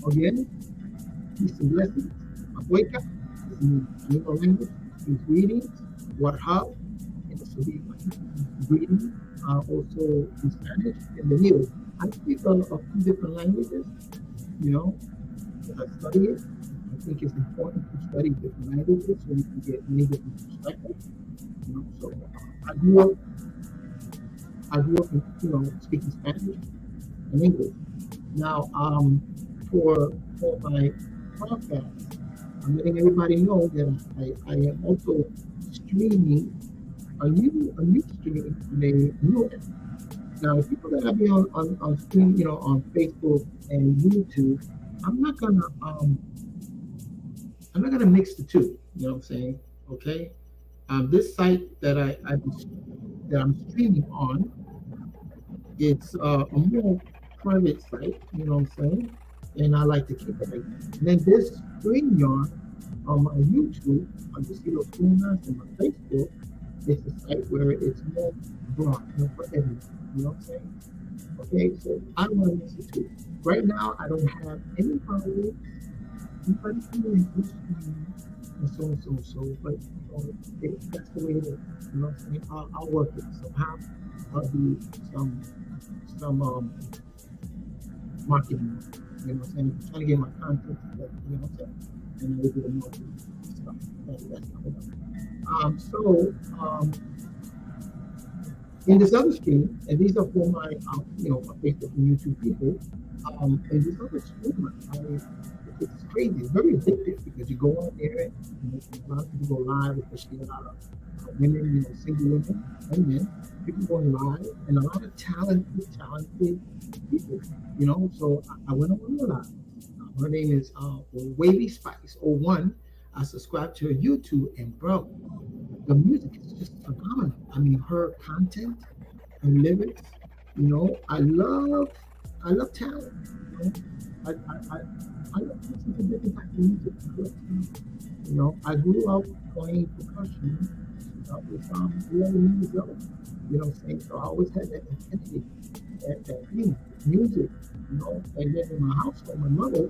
Again, peace and blessings. Abueka is in Taino language, is greetings, warhab, and so we greeting, also in Spanish, bienvenido. I speak a few different languages, you know, because I study it. I think it's important to study different languages so you can get many different perspectives, So I grew up, speaking Spanish and English. Now, for my podcast, I'm letting everybody know that I am also streaming a new stream on a new app. Now, the people that have me on stream, on Facebook and YouTube, I'm not gonna um I'm not gonna mix the two. You know what I'm saying? Okay. This site that I'm streaming on, it's a more private site. You know what I'm saying? And I like to keep it like that. And then this StreamYard on my YouTube, on the Ciro Tunas and my Facebook, it's a site where it's more broad, for everyone. You know what I'm saying? Okay, so I want to mix the two. Right now, I don't have anybody coming in this stream, and so and so and so, but that's the way it is. You know what I'm saying? I'll work it somehow. I'll do some marketing. You know what I'm saying? I'm trying to get my content together. You know what I'm saying? And we'll do the marketing stuff. That's coming up. So in this other stream, and these are for my Facebook and YouTube people. And this other stream, it's crazy. It's very addictive because you go on there, a lot of people go live, especially a lot of women, single women and men. People going live, and a lot of talented people. So I went on live. Her name is Wavy Spice '01. I subscribed to her YouTube, and bro, the music is just phenomenal. I mean, her content, her lyrics. I love talent. I love listening to different types of music. I love talent. I grew up playing percussion since I was 11 years old. You know what I'm saying? So I always had that affinity, that thing, music. And then in my household, my mother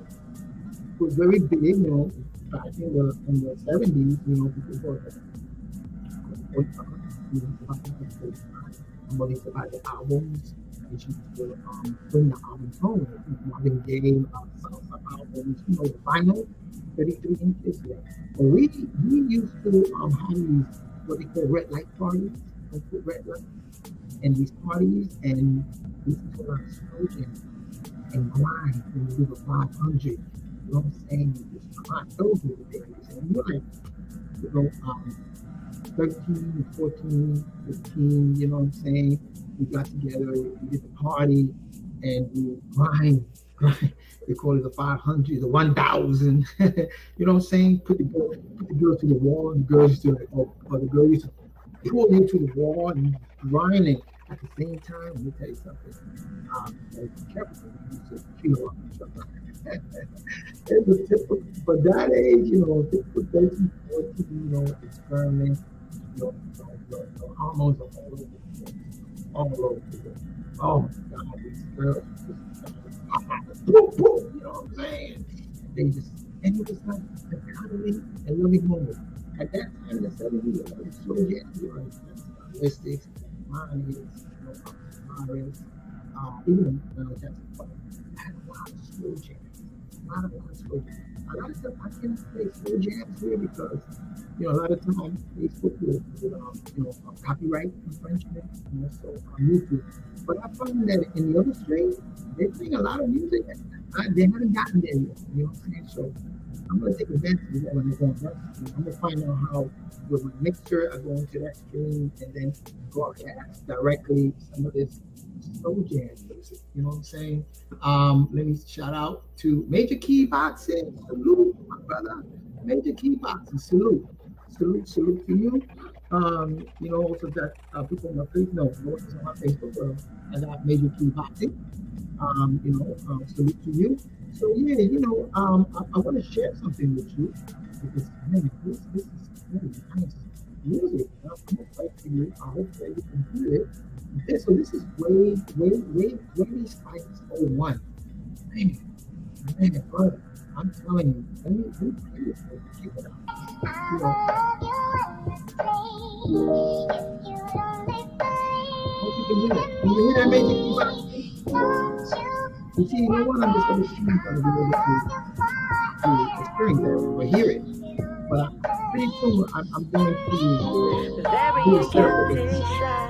was very big. Back in the 70s. People were somebody to buy the albums, and she used to bring the albums home. Marvin Gaye, salsa albums, the vinyl, 33 inches. Yeah. But we used to have these what they call red light parties. Don't put red lights in these parties, and we used to a lot of slow jams and grind when we do the 500. You know what I'm saying? Just grind. Those were the days. And you're like, you know, um, 13, 14, 15, you know what I'm saying? We got together, we did the party, and we grind. They call it the 500, the 1,000. You know what I'm saying? Put the girl to the wall, and the girls used to, or the girl used to pull you to the wall and grinding. At the same time, let me tell you something. Be careful when you used to feel up each other. It was typical, but that age, typical 13, 14, experiment, the hormones are all over the place. All over the place. Oh my God, these girls just boom, boom, you know what I'm saying? And it was like a cuddling and loving moment. At that time in the 70s, it was so like stylistics, Marnies, Maris, even Jackson 5. I had a lot of slow jams. A lot of slow jams. A lot of stuff I can't play slow jams here because, a lot of times Facebook will copyright infringement, so on YouTube. But I find that in the other stream, they play a lot of music. They haven't gotten there yet. You know what I'm saying? So I'm going to take advantage of that when I go on that stream. I'm going to find out how, with my mixer, I go into that stream and then broadcast directly some of this slow jazz music. You know what I'm saying? Let me shout out to Major Key Boxing. Salute, my brother. Major Key Boxing. Salute. Salute to you. Also got people on my Facebook. No, it's on my Facebook. I got Major Key Boxing. Salute to you. So yeah, I want to share something with you because man, this is really nice music. I'm gonna play for you. I hope that you can hear it. So this is Wavy Spice '01. Man, Man, bro, I'm telling you, let me play this for you. Check it out. You know, hope you can hear that. Can you hear that magic you about to see? You see, you know what? I'm just gonna see you gonna be able to experience that or hear it. But pretty soon I'm going to do a setup with this.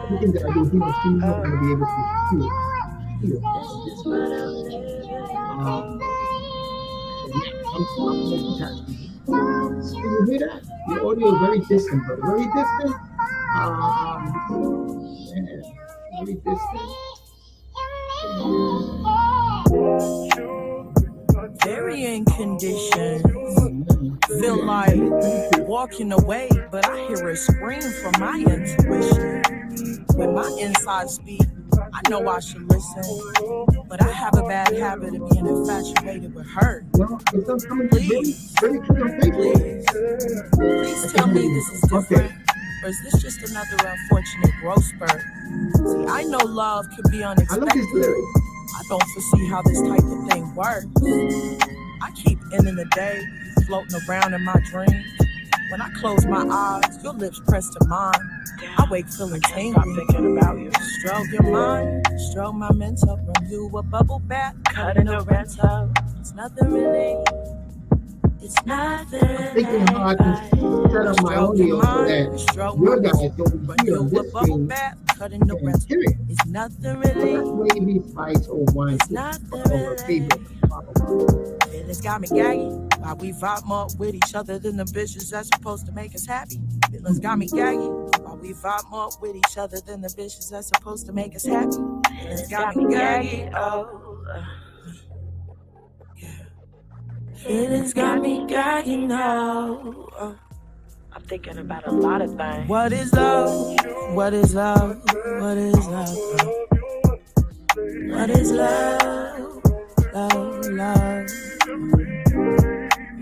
Everything that I do here on stream, you're gonna be able to hear I'm multitasking here. Can you hear that? The audio is very distant, brother. Very distant. Yeah, very distant. Varying conditions. Feel like walking away, but I hear a scream from my intuition. When my inside speak, I know I should listen, but I have a bad habit of being infatuated with her. Well, it's not coming to Please, very clear on Facebook. please tell me this is different, or is this just another unfortunate growth spurt? See, I know love can be I love this unexpected. lyric. I don't foresee how this type of thing works. I keep ending the day floating around in my dreams. When I close my eyes, your lips press to mine. I wake feeling tingly, thinking about you. Stroke your mind, stroke my mental. Run you a bubble bath, cutting a rental. It's nothing really. It's nothing. I'm thinking how I can set up my audio so that your guys don't hear on this screen and hear it. It's nothing really. Maybe Spice or Wine or favorite. Feelings got me gaggy. Why we vibe more with each other than the bitches that's supposed to make us happy. Feelings got me gaggy. Why we vibe more with each other than the bitches that's supposed to make us happy. Feelings got me gaggy. Oh, yeah. Feelings got me gaggy now. I'm thinking about a lot of things. What is love? What is love? What is love? What is love? Love, love.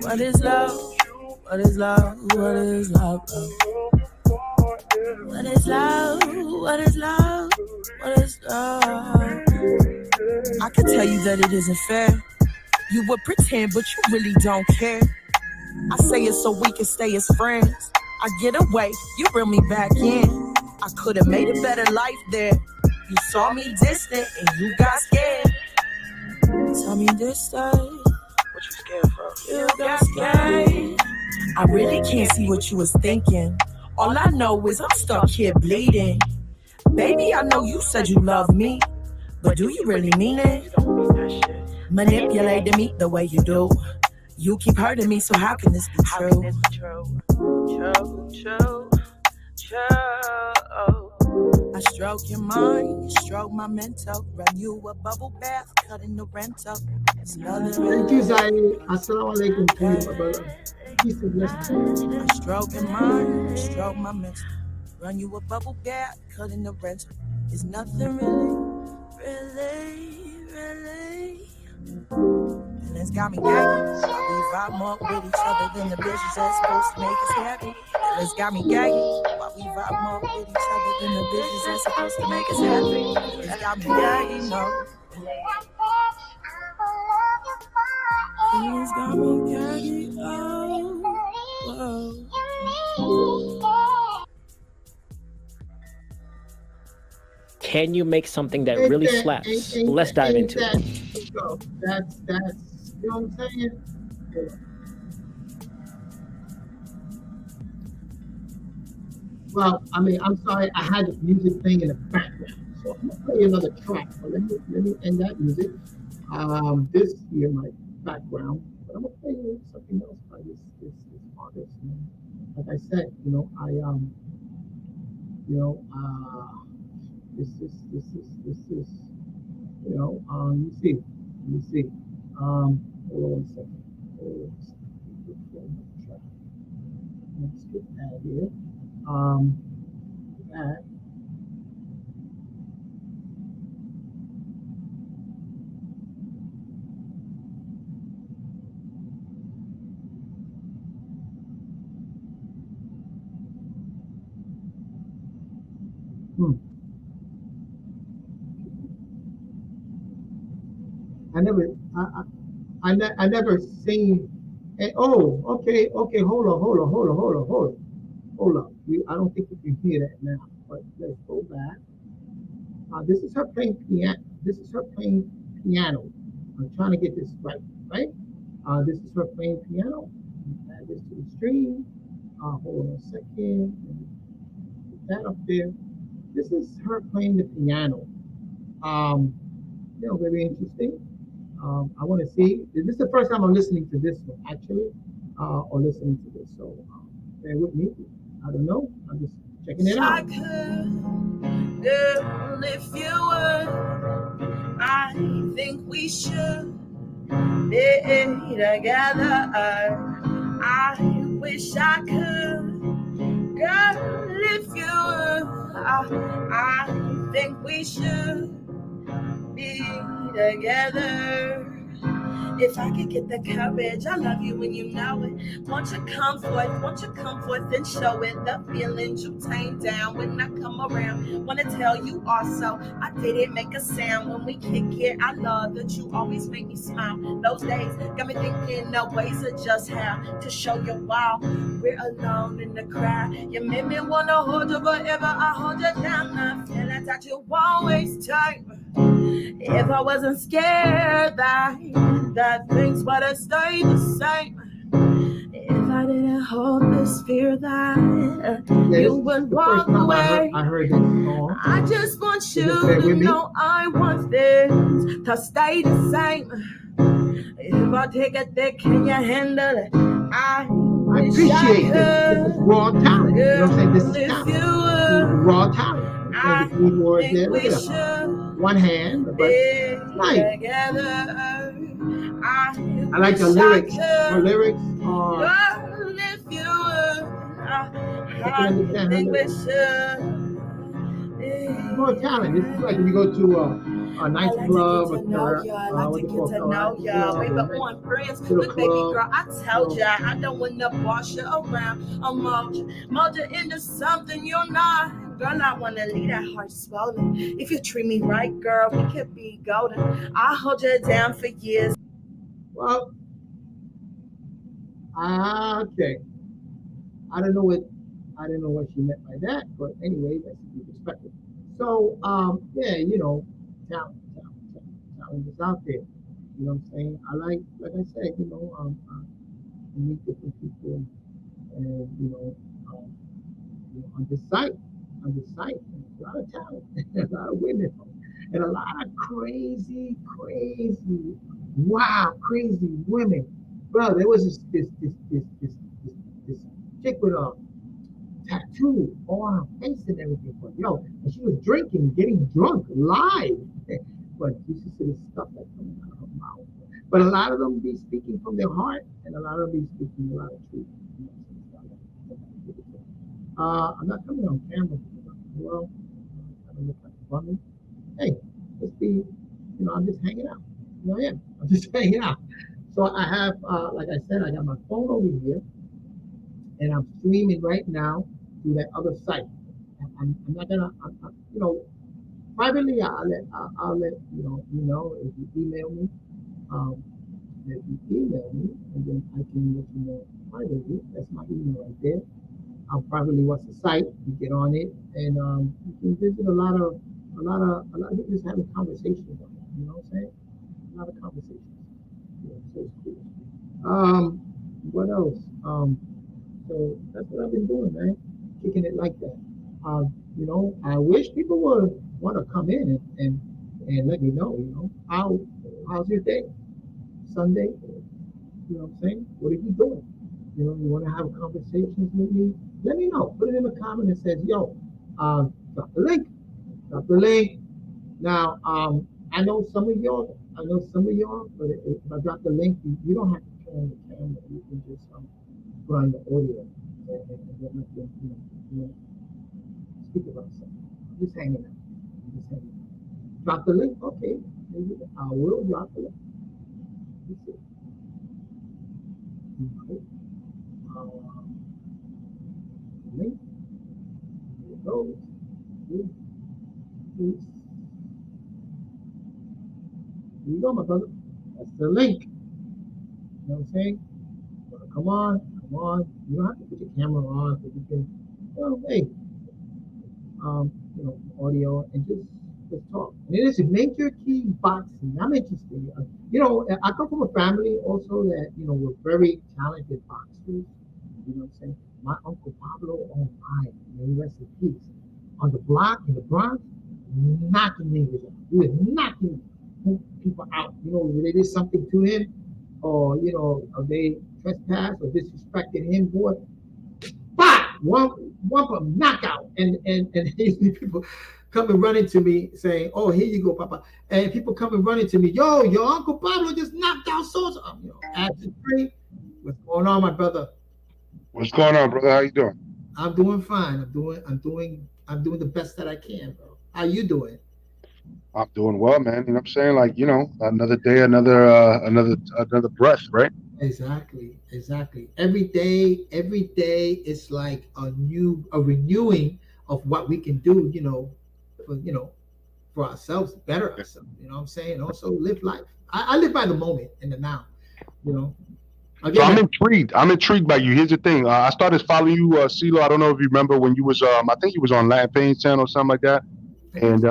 What is love? What is love? What is love? What is love? What is love? What is love? I can tell you that it isn't fair. You would pretend, but you really don't care. I say it so we can stay as friends. I get away, you reel me back in. I could have made a better life there. You saw me distant and you got scared. Tell me this time. What you scared for? You got scared. I really can't see what you was thinking. All I know is I'm stuck here bleeding. Baby, I know you said you love me, but do you really mean it? You don't mean that shit. Manipulating me the way you do. You keep hurting me, so how can this be true? True. I stroke your mind, you stroke my mental. Run you a bubble bath, cutting the rental. Thank you, Zaid. Assalamu alaikum to you, my brother. Peace and blessings. I stroke your mind, you stroke my mental. Run you a bubble bath, cutting the rental. It's nothing really. Feelings got me gaggy. We vibe more with each other than the bitches that's supposed to make us happy. Feelings got me gaggy. Why we vibe more with each other than the bitches that's supposed to make us happy. Feelings got me gaggy, no. Feelings got me gaggy, oh. Can you make something that really slaps? Let's dive into it. That's, you know what I'm saying? Well, I mean, I'm sorry, I had the music playing in the background, so I'm gonna play another track. But let me end that music. This here, my background, but I'm gonna play something else by this artist. And like I said, this is, you see, hold on a second. Let's get that here. That. I never. I never seen. And, oh, okay, hold on, hold on. I don't think you can hear that now. But let's go back. This is her playing piano. This is her playing piano. I'm trying to get this right, right? This is her playing piano. Add this to the stream. Hold on a second. Put that up there. This is her playing the piano. Um, very interesting. I want to see. This is the first time I'm listening to this one, actually, or listening to this. So bear with me. I don't know. I'm just checking it out. I could, girl, if you would, I think we should be together. I wish I could, girl, if you would, I think we should be together. If I could get the courage, I love you when you know it. Won't you come forth and show it. The feelings you tame down when I come around. Wanna tell you also, I didn't make a sound when we kick it. I love that you always make me smile. Those days got me thinking of ways of just how to show you why we're alone in the crowd. You made me wanna hold you forever. I hold you down. I feel like that you always take. If I wasn't scared that things would have stayed the same. If I didn't hold this fear that you would walk away. I heard this song. I just want you to know I want this to stay the same. If I take it there, can you handle it? I appreciate this. This is raw talent. You know what I'm saying? This is talent. Raw talent. I think we should one hand, but nice. Together. I like the lyrics. The lyrics are. Girl, if you would, I think we should. More talent. This is like when you go to a nice club, I like to get to know y'all. We but one friends. Look, baby girl, I told ya I don't want to boss you around. I'll mold you into something you're not. Girl, I wanna leave that heart swollen. If you treat me right, girl, we could be golden. I'll hold you down for years. Well, okay. I don't know what she meant by that, but anyway, that's to be respected. So, yeah, talent is out there. You know what I'm saying? I like I said, meet different people, and on this site, a lot of talent, a lot of women, and a lot of crazy, crazy women. Bro, there was this chick with a tattoo on her face and everything. But and she was drinking, getting drunk live. But you should see the stuff that's coming out of her mouth. But a lot of them be speaking from their heart, and a lot of them be speaking a lot of truth. I'm not coming on camera. Well, I don't look like a bummy. Hey, let's be, I'm just hanging out. I am. I'm just hanging out. So I have, like I said, I got my phone over here, and I'm streaming right now through that other site. I'm not gonna, privately, I'll let if you email me, and then I can let you know privately. That's my email right there. Privately, what's the site? You get on it, and you can visit a lot of people just having conversations on it. You know what I'm saying? A lot of conversations. So it's cool. What else? So that's what I've been doing, man. Kicking it like that. I wish people would want to come in and let me know. How's your day? Sunday. You know what I'm saying? What are you doing? You want to have conversations with me? Let me know. Put it in the comment and says, yo, drop the link. Drop the link. Now, I know some of y'all, but if I drop the link, you don't have to turn on the camera. You can just put on the audio and speak about something. I'm just hanging out. Drop the link. Okay. Maybe I will drop the link. Let's see. Link. There it goes. Here you go, my brother. That's the link. You know what I'm saying? Come on. You don't have to put your camera on so you can, hey, audio and just talk. And it is a major key boxing. I'm interested. I come from a family also that we're very talented boxers. You know what I'm saying? My uncle Pablo, oh my, may he rest in peace. On the block in the Bronx, knocking niggas out. He was knocking people out. When they did something to him, or they trespassed or disrespected him, boy, one for knockout, and people come and running to me saying, "Oh, here you go, Papa," and people come and running to me, "Yo, your Uncle Pablo just knocked out so." After three, what's going on, my brother? What's going on, brother? How you doing? I'm doing fine. I'm doing the best that I can, bro. How you doing? I'm doing well, man. You know what I'm saying? Like, another day, another breath, right? Exactly. Every day it's like a renewing of what we can do, for ourselves, better ourselves. You know what I'm saying? Also live life. I live by the moment in the now, you know. So I'm intrigued. I'm intrigued by you. Here's the thing. I started following you, CeeLo. I don't know if you remember when you was, I think you was on Latin Pain channel or something like that. And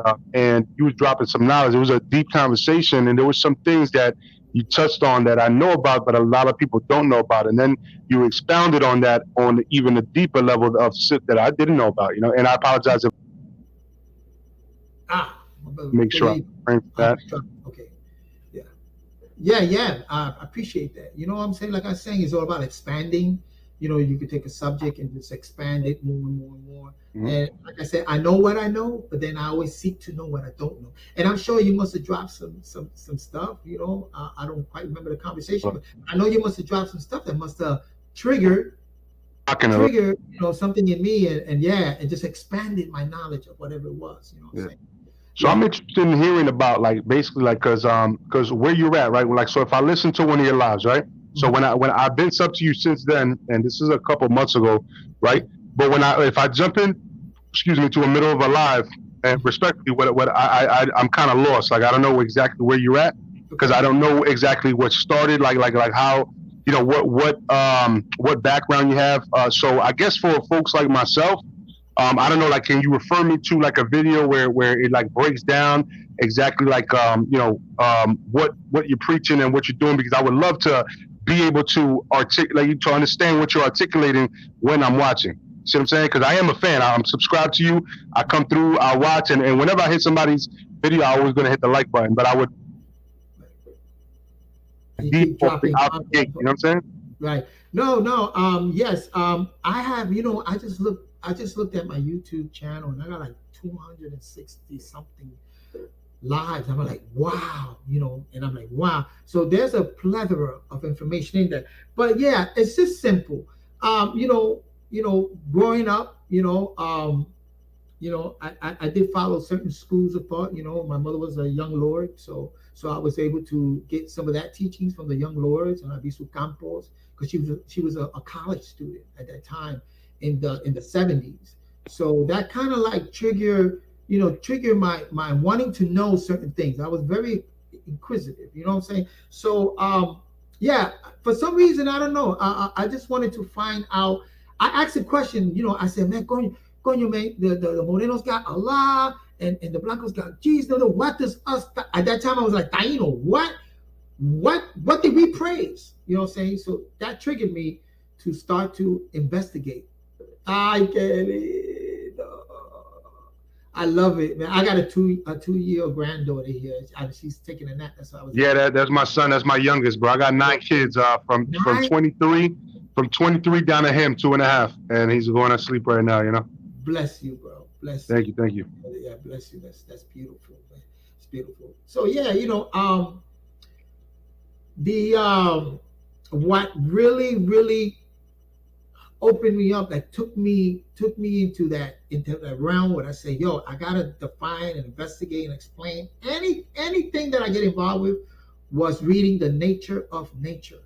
you was dropping some knowledge. It was a deep conversation, and there was some things that you touched on that I know about, but a lot of people don't know about. And then you expounded on that on even a deeper level of shit that I didn't know about, and I apologize if make sure I frame that. Okay. Yeah. I appreciate that. You know what I'm saying? Like I was saying, it's all about expanding. You could take a subject and just expand it more and more and more. Mm-hmm. And like I said, I know what I know, but then I always seek to know what I don't know. And I'm sure you must have dropped some stuff. I don't quite remember the conversation, but I know you must have dropped some stuff that must have triggered something in me, and just expanded my knowledge of whatever it was. You know what I'm saying? So I'm interested in hearing about because where you're at, right? Like, so if I listen to one of your lives, right? So when I've been sub to you since then, and this is a couple months ago, right? But if I jump in, to the middle of a live, and respectfully, I'm kind of lost. Like, I don't know exactly where you're at, because I don't know exactly what started, like how, what background you have. So I guess for folks like myself, I don't know, like, can you refer me to like a video where it like breaks down exactly like what you're preaching and what you're doing, because I would love to be able to articulate, to understand what you're articulating when I'm watching. See what I'm saying? Because I am a fan. I'm subscribed to you. I come through, I watch, and whenever I hit somebody's video, I'm always going to hit the like button. But I would dropping out the gate, you know what I'm saying? Right. No. Yes. I have. I just looked at my YouTube channel, and I got like 260 something lives. I'm like, wow, and I'm like, wow. So there's a plethora of information in there. But yeah, it's just simple. Growing up, I did follow certain schools of thought. My mother was a young Lord, so I was able to get some of that teachings from the young Lords and Abisu Campos, because she was a college student at that time in the 70s. So that kind of like trigger my wanting to know certain things. I was very inquisitive, you know what I'm saying? So for some reason, I don't know. I just wanted to find out. I asked a question, I said, man, coño, man, the Morenos got Allah and the Blancos got Jesus. No, what does us, at that time I was like, Taino, what did we praise? You know what I'm saying? So that triggered me to start to investigate. I get it. I love it, man. I got a 2-year granddaughter here. She's taking a nap. That's what I was. Yeah, that's my son. That's my youngest, bro. I got 9 kids. From 23 down to him, 2.5, and he's going to sleep right now. Bless you, bro. Bless you. Thank you. Yeah, bless you. That's beautiful, man. It's beautiful. So yeah, what really opened me up, that took me into that realm where I say, yo, I gotta define and investigate and explain anything that I get involved with, was reading The Nature of Nature.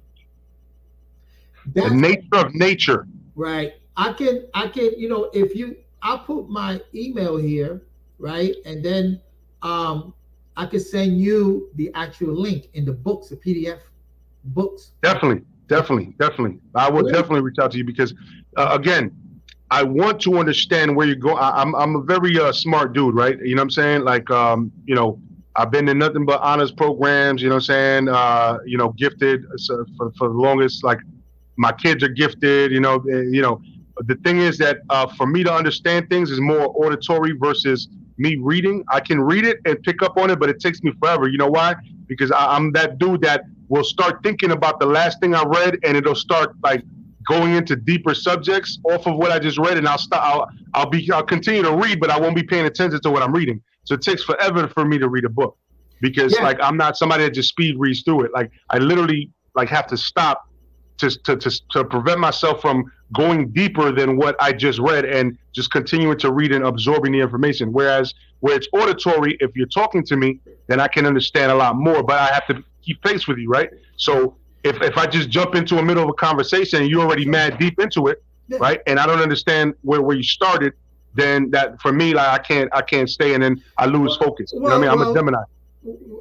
The Nature of Nature. Right. I can, I'll put my email here, right? And then I could send you the actual link in the books, the PDF books? Definitely. I will definitely reach out to you because, again, I want to understand where you're going. I'm a very smart dude, right? You know what I'm saying? Like, I've been in nothing but honors programs. You know what I'm saying? Gifted for the longest. Like, my kids are gifted. The thing is that for me to understand things is more auditory versus me reading. I can read it and pick up on it, but it takes me forever. You know why? Because I'm that dude that will start thinking about the last thing I read, and it'll start like going into deeper subjects off of what I just read, and I'll continue to read, but I won't be paying attention to what I'm reading. So it takes forever for me to read a book because like I'm not somebody that just speed reads through it. Like I literally like have to stop to prevent myself from going deeper than what I just read and just continuing to read and absorbing the information. Whereas where it's auditory, if you're talking to me, then I can understand a lot more, but I have to keep pace with you, right? So if I just jump into the middle of a conversation and you're already mad deep into it, right? And I don't understand where you started, then that for me, like I can't stay, and then I lose focus. You know what I mean? I'm a Gemini.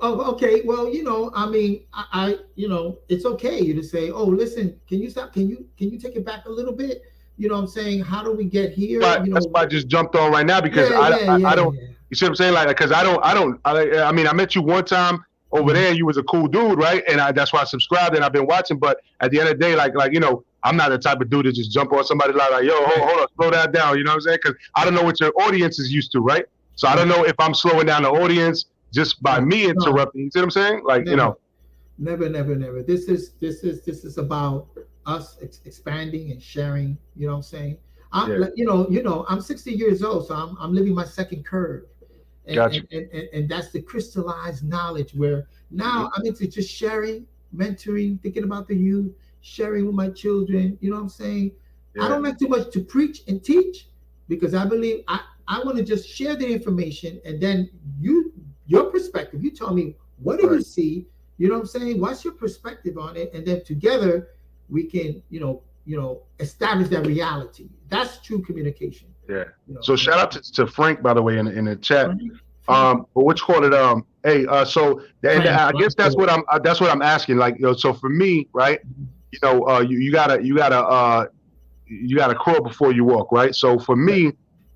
Oh, okay. Well, I mean, I it's okay you to say, oh, listen, can you stop? Can you take it back a little bit? You know what I'm saying? How do we get here? But that's why I just jumped on right now because I don't. You see what I'm saying? Like, because I mean, I met you one time over there, and you was a cool dude, right? And that's why I subscribed and I've been watching. But at the end of the day, like I'm not the type of dude to just jump on somebody like yo, hold on, slow that down. You know what I'm saying? Because I don't know what your audience is used to, right? So I don't know if I'm slowing down the audience just by me interrupting. You see what I'm saying? Like, Never. This is about us expanding and sharing. You know what I'm saying? I'm 60 years old, so I'm living my second curve. And, gotcha. and that's the crystallized knowledge where now I'm into just sharing, mentoring, thinking about the youth, sharing with my children. You know what I'm saying? I don't like too much to preach and teach because I believe I want to just share the information, and then your perspective, you tell me what do you see, you know what I'm saying? What's your perspective on it? And then together we can, establish that reality. That's true communication. Yeah. So shout out to Frank, by the way, in the chat. But what you call it? Hey, so I guess that's what I'm asking. Like, so for me, right? You gotta crawl before you walk, right? So for me,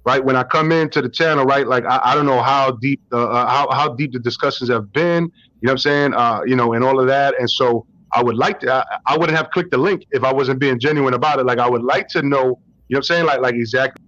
right, when I come into the channel, right, like I don't know how deep how deep the discussions have been. You know what I'm saying? And all of that. And so I would like to. I wouldn't have clicked the link if I wasn't being genuine about it. Like I would like to know. You know what I'm saying? Like exactly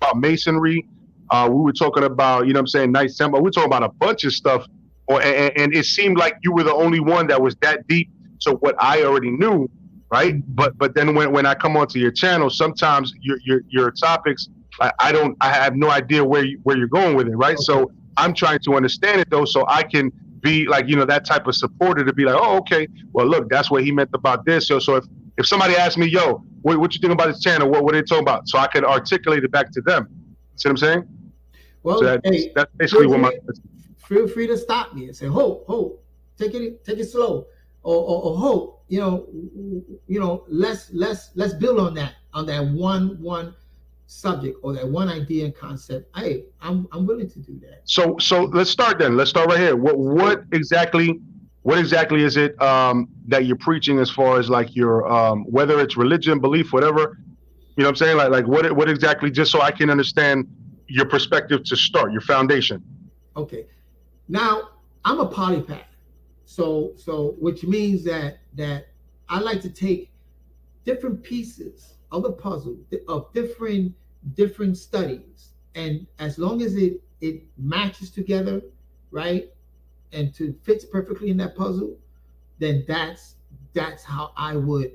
about masonry. We were talking about, you know what I'm saying, Knights Templar. We were talking about a bunch of stuff. And it seemed like you were the only one that was that deep to what I already knew, right? But then when I come onto your channel, sometimes your topics, I have no idea where you're going with it, right? Okay. So I'm trying to understand it though, so I can be like, that type of supporter to be like, oh, okay, well look, that's what he meant about this. So if somebody asks me, yo, what you think about this channel? What are they talking about? So I can articulate it back to them. See what I'm saying? Well, so that's basically what feel free to stop me and say, "Hope, take it slow," or "Hope, let's build on that one subject or that one idea and concept." Hey, I'm willing to do that. So let's start then. Let's start right here. What exactly is it that you're preaching as far as like your whether it's religion, belief, whatever? You know what I'm saying? Like what exactly? Just so I can understand your perspective to start, your foundation. Okay. Now, I'm a polypath. So which means that I like to take different pieces of the puzzle of different studies, and as long as it matches together, right? And fits perfectly in that puzzle, then that's how I would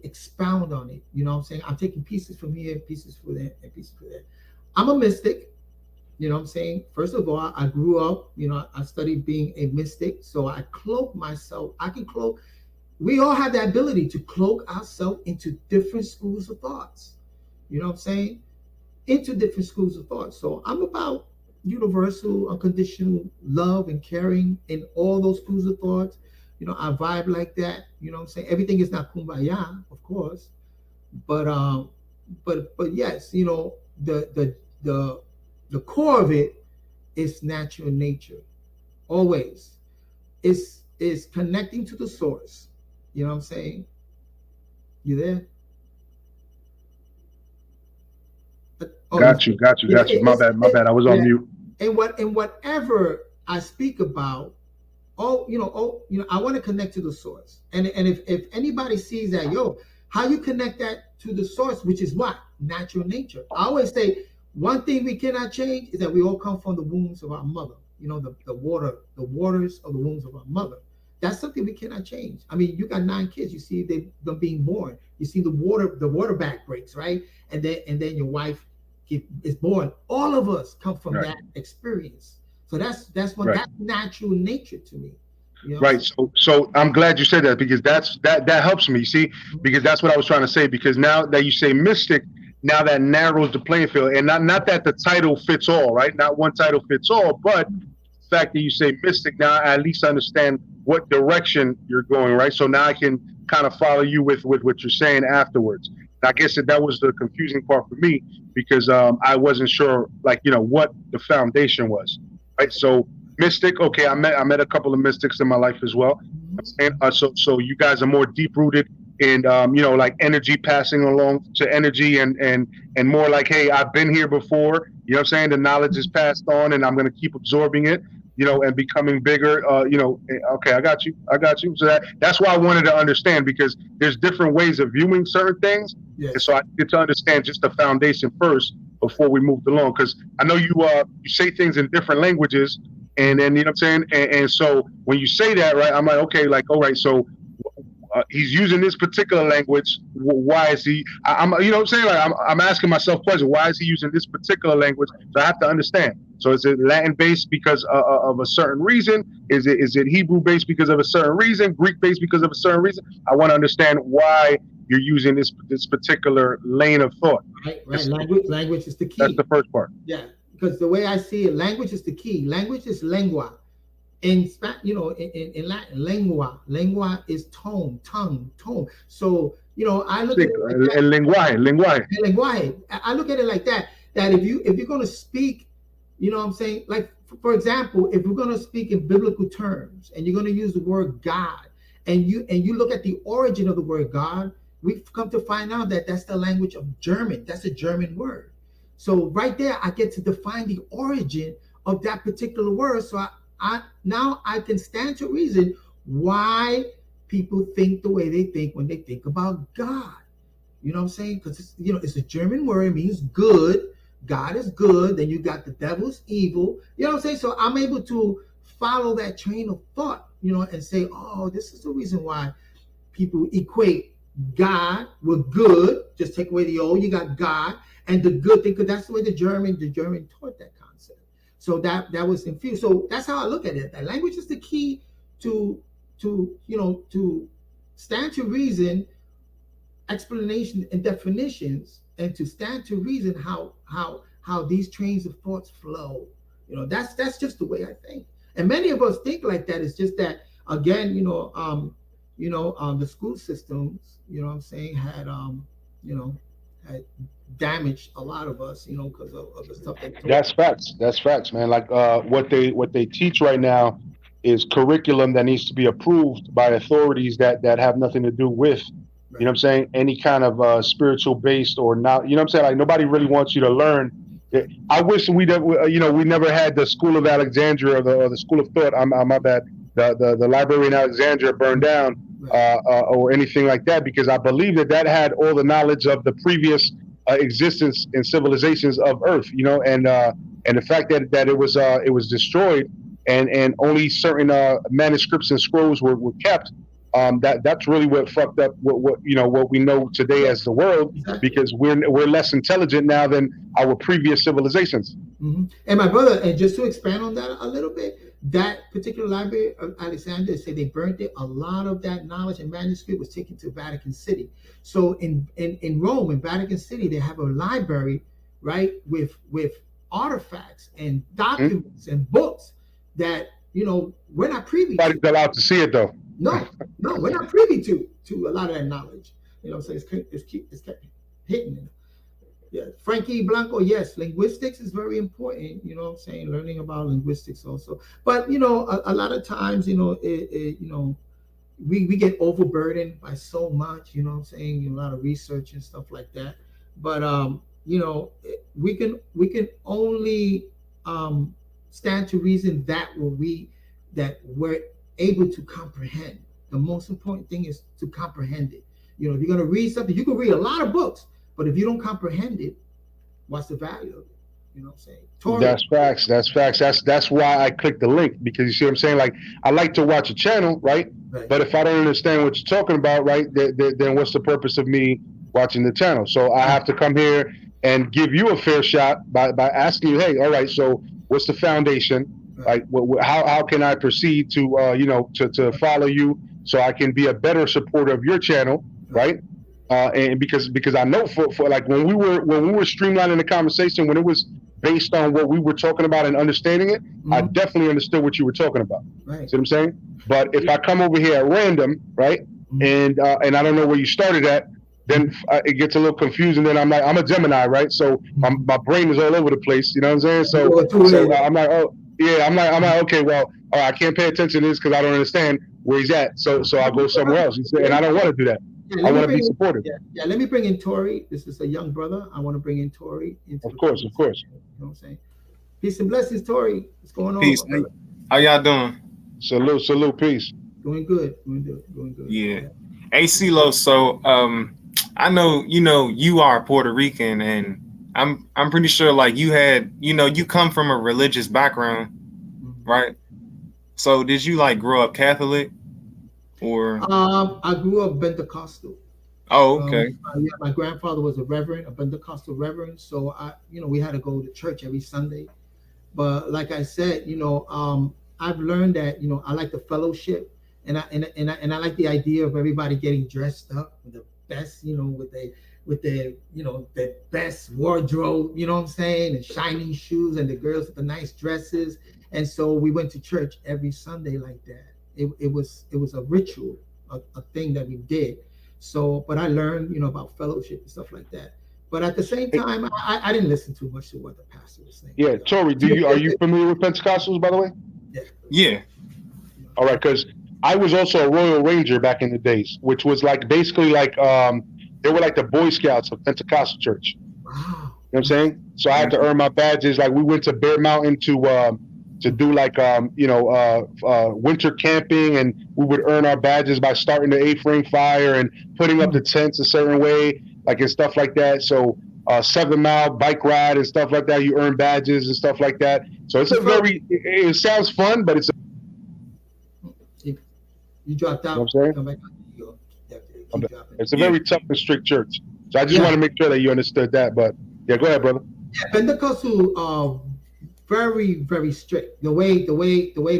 expound on it. You know what I'm saying? I'm taking pieces from here, pieces for there, and pieces for there. I'm a mystic, you know what I'm saying? First of all, I grew up, I studied being a mystic. So I cloak myself. We all have the ability to cloak ourselves into different schools of thoughts. You know what I'm saying? Into different schools of thought. So I'm about universal, unconditional love and caring in all those schools of thoughts. I vibe like that. You know what I'm saying? Everything is not kumbaya, of course. But yes, the core of it is natural nature. Always. It's is connecting to the source. You know what I'm saying? You there? Oh, Got you. yeah, My bad. I was on mute. And whatever I speak about, I want to connect to the source. And if anybody sees that, how you connect that to the source, which is what? Natural nature. I always say one thing we cannot change is that we all come from the wombs of our mother. The waters of the wombs of our mother. That's something we cannot change. I mean, you got 9 kids. You see them being born. You see the water back breaks, right? And then your wife is born. All of us come from that experience. So that's natural nature to me. Right. So I'm glad you said that, because that helps me, see, because that's what I was trying to say. Because now that you say mystic, now that narrows the playing field, and not that the title fits all, right? Not one title fits all, but the fact that you say mystic, now I at least understand what direction you're going, right? So now I can kind of follow you with what you're saying afterwards. I guess that was the confusing part for me, because I wasn't sure, what the foundation was, right? So mystic, okay, I met a couple of mystics in my life as well, and so you guys are more deep rooted in like energy passing along to energy, and more like, hey, I've been here before, you know what I'm saying? The knowledge is passed on, and I'm going to keep absorbing it, and becoming bigger, okay, I got you. So that's why I wanted to understand, because there's different ways of viewing certain things. Yes. And so I get to understand just the foundation first before we moved along, because I know you say things in different languages, and then, you know what I'm saying? And so when you say that, right, I'm like, okay, all right, so he's using this particular language. Why is he? I'm you know what I'm saying? Like, I'm asking myself questions. Why is he using this particular language? So I have to understand. So is it Latin based because of a certain reason? Is it Hebrew based because of a certain reason? Greek based because of a certain reason? I want to understand why you're using this particular lane of thought. Right. Language is the key. That's the first part. Yeah, because the way I see it, language is the key. Language is lengua. In Latin, lengua is tongue. So, I look at it like that. Lenguaje. I look at it like that if you're going to speak, you know what I'm saying? Like, for example, if we're going to speak in biblical terms and you're going to use the word God, and you look at the origin of the word God, we've come to find out that that's the language of German. That's a German word. So right there, I get to define the origin of that particular word. So I can stand to reason why people think the way they think when they think about God. You know what I'm saying? Because it's a German word. It means good. God is good. Then you got the devil's evil. You know what I'm saying? So I'm able to follow that train of thought, and say, oh, this is the reason why people equate God with good. Just take away the old, you got God, and the good thing, because that's the way the German taught that concept. So that was infused. So that's how I look at it. That language is the key to stand to reason, explanation and definitions, and to stand to reason how these trains of thoughts flow. That's just the way I think. And many of us think like that. It's just that, again, the school systems, you know what I'm saying, had damaged a lot of us, because of the stuff that. That's facts, man. Like what they teach right now is curriculum that needs to be approved by authorities that have nothing to do with, right, you know what I'm saying, any kind of spiritual based or not. You know what I'm saying? Like, nobody really wants you to learn. I wish we never had the School of Alexandria or the School of Thought. My bad. The library in Alexandria burned down, or anything like that, because I believe that had all the knowledge of the previous existence and civilizations of Earth, and the fact that it was destroyed, and only certain manuscripts and scrolls were kept. That's really what fucked up what we know today as the world, because we're less intelligent now than our previous civilizations. Mm-hmm. And my brother, and just to expand on that a little bit, that particular library of Alexandria said they burnt it. A lot of that knowledge and manuscript was taken to Vatican City. So in Rome, in Vatican City, they have a library, right, with artifacts and documents and books that we're not privy to. Nobody's allowed to see it though. No, we're not privy to a lot of that knowledge. So it's kept hidden. Yeah, Frankie Blanco, yes, linguistics is very important, you know what I'm saying? Learning about linguistics also. But, a lot of times, we get overburdened by so much, you know what I'm saying? A lot of research and stuff like that. But, we can only stand to reason that we're able to comprehend. The most important thing is to comprehend it. If you're going to read something, you can read a lot of books, but if you don't comprehend it, what's the value of it? You know what I'm saying? That's facts. That's facts. That's why I clicked the link, because you see what I'm saying. Like, I like to watch a channel, right? But if I don't understand what you're talking about, right, then what's the purpose of me watching the channel? So I have to come here and give you a fair shot by asking you, hey, all right, so what's the foundation? Like, how can I proceed to to follow you so I can be a better supporter of your channel, right? And because I know for like when we were streamlining the conversation, when it was based on what we were talking about and understanding it, I definitely understood what you were talking about. Right. See what I'm saying? But if I come over here at random, right, and I don't know where you started at, then it gets a little confusing. Then I'm like, I'm a Gemini, right? So my brain is all over the place. You know what I'm saying? So I'm like, oh yeah, I'm like, okay, well, I can't pay attention to this because I don't understand where he's at. So I'll go somewhere else. And I don't want to do that. I want to be supportive. Yeah, let me bring in Tori. This is a young brother. I want to bring in Tori. Of course. You know what I'm saying? Peace and blessings, Tori. What's going on? Peace. How y'all doing? Salute, peace. Doing good. Yeah. Hey, CeeLo, so I know you are Puerto Rican, and I'm pretty sure like you had you come from a religious background, right? So did you like grow up Catholic? Or I grew up Pentecostal. Oh, okay. My grandfather was a Pentecostal reverend, so we had to go to church every Sunday. But like I said, I've learned that I like the fellowship, and I like the idea of everybody getting dressed up with the best, with the best wardrobe, you know what I'm saying, and shiny shoes, and the girls with the nice dresses. And so we went to church every Sunday like that. It was a ritual, a thing that we did. So, but I learned, about fellowship and stuff like that. But at the same time, I didn't listen too much to what the pastor was saying. Yeah, Tori, are you familiar with Pentecostals, by the way? Yeah. All right, because I was also a Royal Ranger back in the days, which was like basically like they were like the Boy Scouts of Pentecostal church. Wow. You know what I'm saying? So I had to earn my badges. Like we went to Bear Mountain to do like winter camping, and we would earn our badges by starting the A-frame fire and putting up the tents a certain way, like and stuff like that. So 7-mile bike ride and stuff like that, you earn badges and stuff like that. So it's it sounds fun, but it's you dropped out. You know what I'm saying? It's a very tough and strict church. So I just want to make sure that you understood that. But yeah, go ahead, brother. Yeah, Pentecostal very, very strict. The way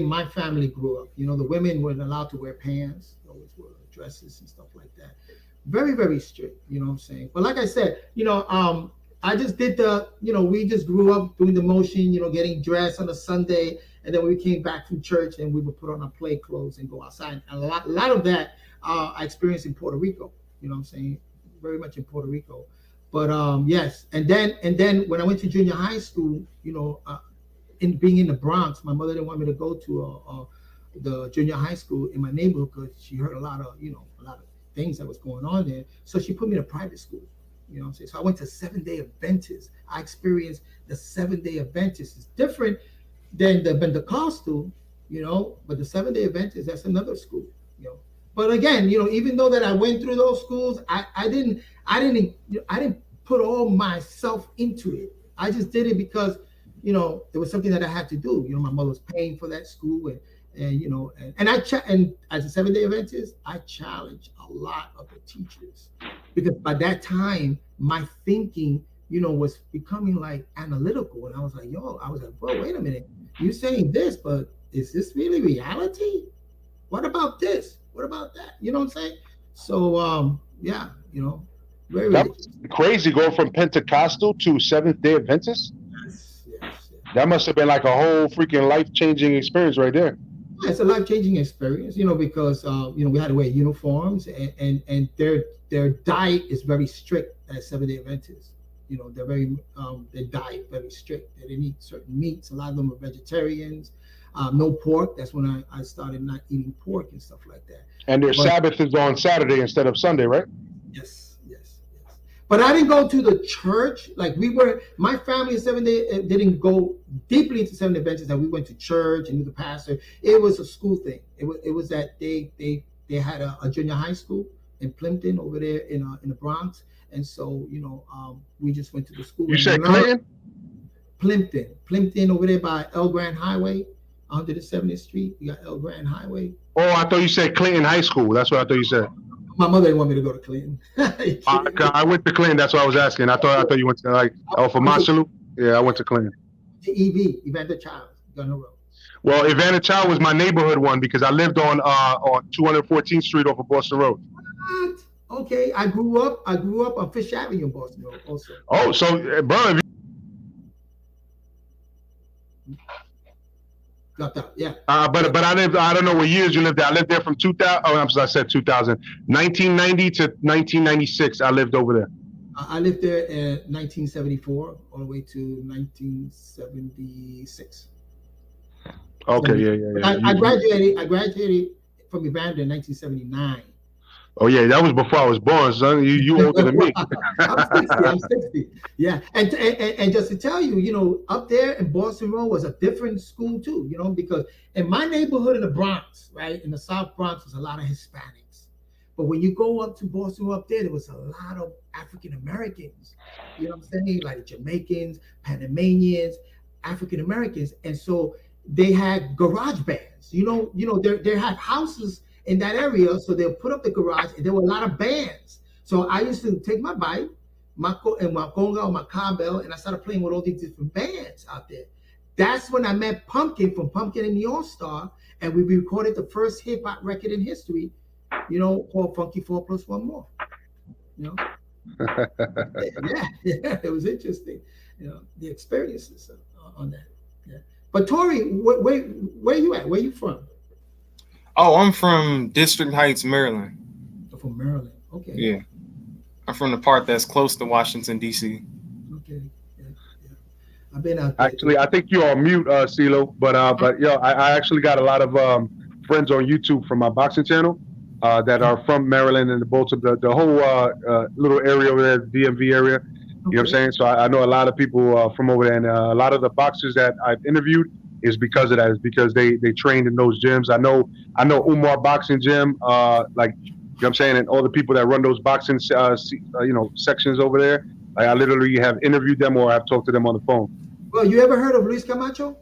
my family grew up, the women weren't allowed to wear pants, always wore dresses and stuff like that. Very, very strict, you know what I'm saying? But like I said, I just did we just grew up doing the motion, getting dressed on a Sunday, and then we came back from church and we would put on our play clothes and go outside. And a lot of that I experienced in Puerto Rico, you know what I'm saying? Very much in Puerto Rico. But yes, and then when I went to junior high school, in being in the Bronx, my mother didn't want me to go to the junior high school in my neighborhood because she heard a lot of things that was going on there. So she put me in a private school. You know what I'm saying? So I went to Seventh-day Adventist. I experienced the Seventh-day Adventist. It's different than the Pentecostal, but the Seventh-day Adventist, that's another school, But again, even though that I went through those schools, I didn't put all myself into it. I just did it because, it was something that I had to do. My mother was paying for that school, and as a Seventh-day Adventist, I challenged a lot of the teachers because by that time my thinking, was becoming like analytical, and I was like, bro, wait a minute, you're saying this, but is this really reality? What about this? What about that? You know what I'm saying? So yeah, very that's crazy going from Pentecostal to Seventh-day Adventist. Yes. That must have been like a whole freaking life-changing experience right there. It's a life-changing experience, because we had to wear uniforms, and their diet is very strict as Seventh-day Adventists. You know, they're very their diet very strict. They didn't eat certain meats. A lot of them are vegetarians. No pork. That's when I started not eating pork and stuff like that. And their Sabbath is on Saturday instead of Sunday, right? Yes. But I didn't go to the church. Like my family in Seventh Day didn't go deeply into Seventh Day Adventists. That we went to church and knew the pastor. It was a school thing. It was that they had a junior high school in Plimpton over there in the Bronx, and so we just went to the school. You said Clinton? Plimpton over there by El Grand Highway, under the 70th Street. You got El Grand Highway. Oh, I thought you said Clinton High School. That's what I thought you said. My mother didn't want me to go to Clinton. I went to Clinton. That's what I was asking. I thought you went to for Monsalud. Yeah, I went to Clinton. To Evander Child, Gunner Road. Well, Evander Child was my neighborhood one because I lived on 214th Street off of Boston Road. What? Okay, I grew up on Fish Avenue in Boston Road also. Oh, so bro, Got that, yeah. But I lived. I don't know what years you lived there. I lived there from 2000. Oh, I said 2000. 1990 to 1996. I lived over there. I lived there in 1974 all the way to 1976. Okay, yeah. I graduated from Evander in 1979. Oh yeah, that was before I was born, son. You older than me. I'm 60. Yeah, and just to tell you, up there in Boston Road was a different school too, because in my neighborhood in the Bronx, right, in the South Bronx, was a lot of Hispanics. But when you go up to Boston Road up there was a lot of African Americans. You know what I'm saying? Like Jamaicans, Panamanians, African Americans, and so they had garage bands. They had houses in that area, so they'll put up the garage, and there were a lot of bands. So I used to take my bike, my conga or my cowbell, and I started playing with all these different bands out there. That's when I met Pumpkin from Pumpkin and the All-Star, and we recorded the first hip hop record in history, called Funky 4 + 1 More. Yeah, it was interesting. The experiences on that. Yeah. But Tori, where you at? Where you from? Oh, I'm from District Heights, Maryland. You're from Maryland. Okay. Yeah. I'm from the part that's close to Washington, D.C. Okay. Yeah. I've been out there. Actually, I think you're on mute, CeeLo. But I actually got a lot of friends on YouTube from my boxing channel that are from Maryland and the whole little area over there, the DMV area. Okay. You know what I'm saying? So I know a lot of people from over there, and a lot of the boxers that I've interviewed is because of that. Is because they trained in those gyms. I know Umar Boxing Gym, you know what I'm saying, and all the people that run those boxing sections over there. I literally have interviewed them or I've talked to them on the phone. Well, you ever heard of Luis Camacho?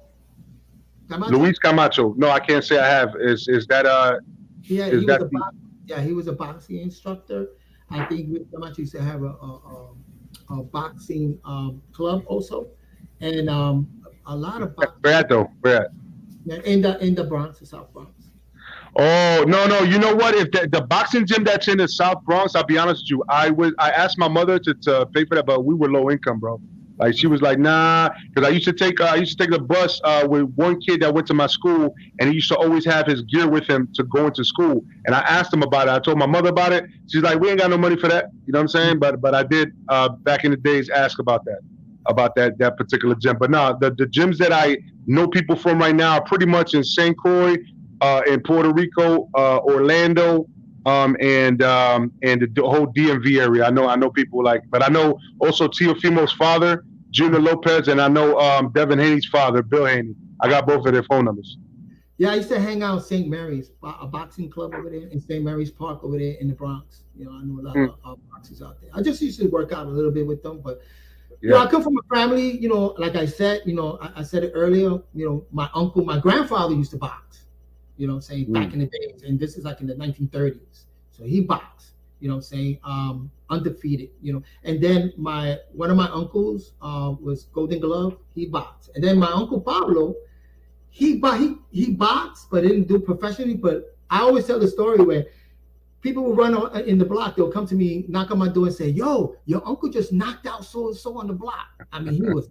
Luis Camacho? No, I can't say I have. Is that he was a boxing instructor. I think Luis Camacho used to have a boxing club also, and a lot of boxing. Where at? In the Bronx, the South Bronx. Oh no! You know what? If the boxing gym that's in the South Bronx, I'll be honest with you. I asked my mother to pay for that, but we were low income, bro. Like she was like, nah, because I used to take the bus with one kid that went to my school, and he used to always have his gear with him to go into school. And I asked him about it. I told my mother about it. She's like, we ain't got no money for that. You know what I'm saying? But I did back in the days ask about that particular gym. But no, the gyms that I know people from right now are pretty much in St. Croix, in Puerto Rico, Orlando, and the whole DMV area. I know people but I know also Teofimo's father, Junior Lopez, and I know Devin Haney's father, Bill Haney. I got both of their phone numbers. Yeah, I used to hang out in St. Mary's, a boxing club over there in St. Mary's Park over there in the Bronx. I know a lot of boxers out there. I just used to work out a little bit with them, but I come from a family, like I said, I said it earlier, my grandfather used to box, back in the days. And this is like in the 1930s. So he boxed, undefeated, And then one of my uncles was Golden Glove. He boxed. And then my uncle Pablo, he boxed, but didn't do professionally. But I always tell the story where people will run in the block. They'll come to me, knock on my door and say, yo, your uncle just knocked out so-and-so on the block. I mean, he was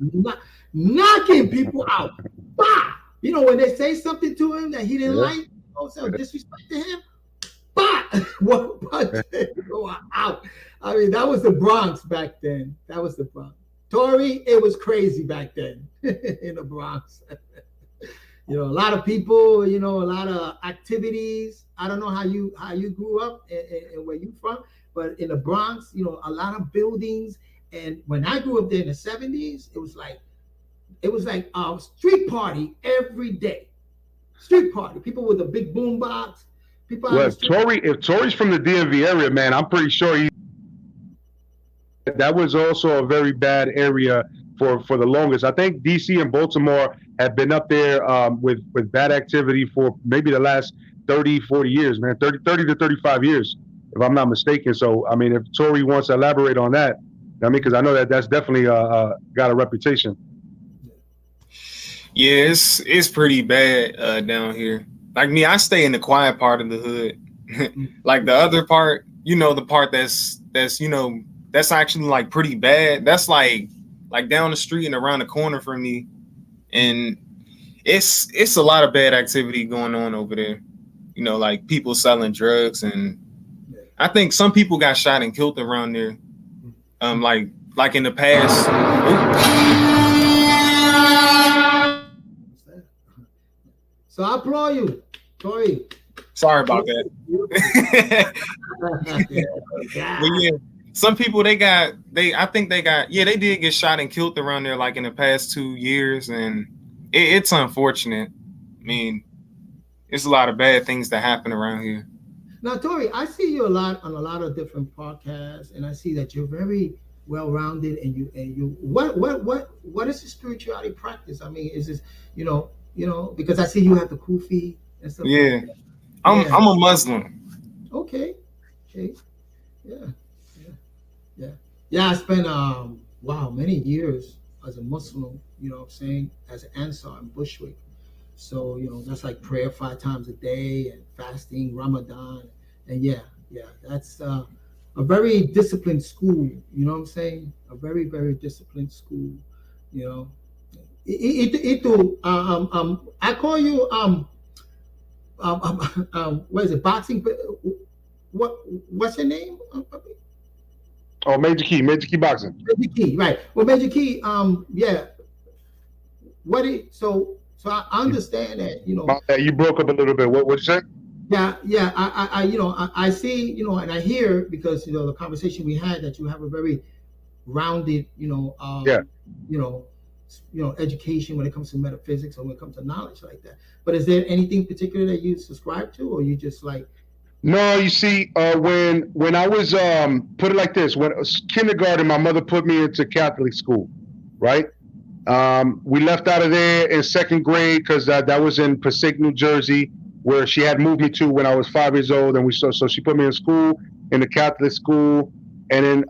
knocking people out. Bah! When they say something to him that he didn't like, so disrespect to him, bah! One punch, you are out. I mean, that was the Bronx back then. That was the Bronx. Tory, it was crazy back then in the Bronx. A lot of people, a lot of activities. I don't know how you grew up and where you from, but in the Bronx, a lot of buildings. And when I grew up there in the 70s, it was like a street party every day. Street party. People with a big boom box. People. Well, if Tory's from the DMV area, man, I'm pretty sure that was also a very bad area for the longest. I think DC and Baltimore have been up there with bad activity for maybe the last 30, 40 years, man, 30 to 35 years, if I'm not mistaken. So, I mean, if Tory wants to elaborate on that, because I know that's definitely got a reputation. Yeah, it's pretty bad down here. Like me, I stay in the quiet part of the hood. Like the other part, the part that's actually like pretty bad. That's like down the street and around the corner from me. And it's a lot of bad activity going on over there. Like people selling drugs, and I think some people got shot and killed around there. Like in the past. So I applaud you, Tory. Sorry about that. But yeah, some people they did get shot and killed around there like in the past 2 years, and it's unfortunate. I mean, it's a lot of bad things that happen around here. Now, Tory, I see you a lot on a lot of different podcasts, and I see that you're very well-rounded. And you what is the spirituality practice? I mean, is this because I see you have the kufi and stuff. Yeah, like that. I'm a Muslim. Okay. Yeah. I spent many years as a Muslim. As an Ansar in Bushwick. So that's like prayer 5 times a day and fasting, Ramadan, and that's a very disciplined school. You know what I'm saying? A very, very disciplined school. I call you what is it? Boxing? What's your name? Oh, Major Key Boxing. Major Key, right? Well, Major Key, So I understand that you broke up a little bit. What you say? Yeah. I see and I hear, because the conversation we had, that you have a very rounded education when it comes to metaphysics or when it comes to knowledge like that. But is there anything particular that you subscribe to, or you just like? No, you see, when I was put it like this, when it was kindergarten, my mother put me into Catholic school, right? We left out of there in 2nd grade because that was in Passaic, New Jersey, where she had moved me to when I was 5 years old, and so she put me in school, in the Catholic school, and then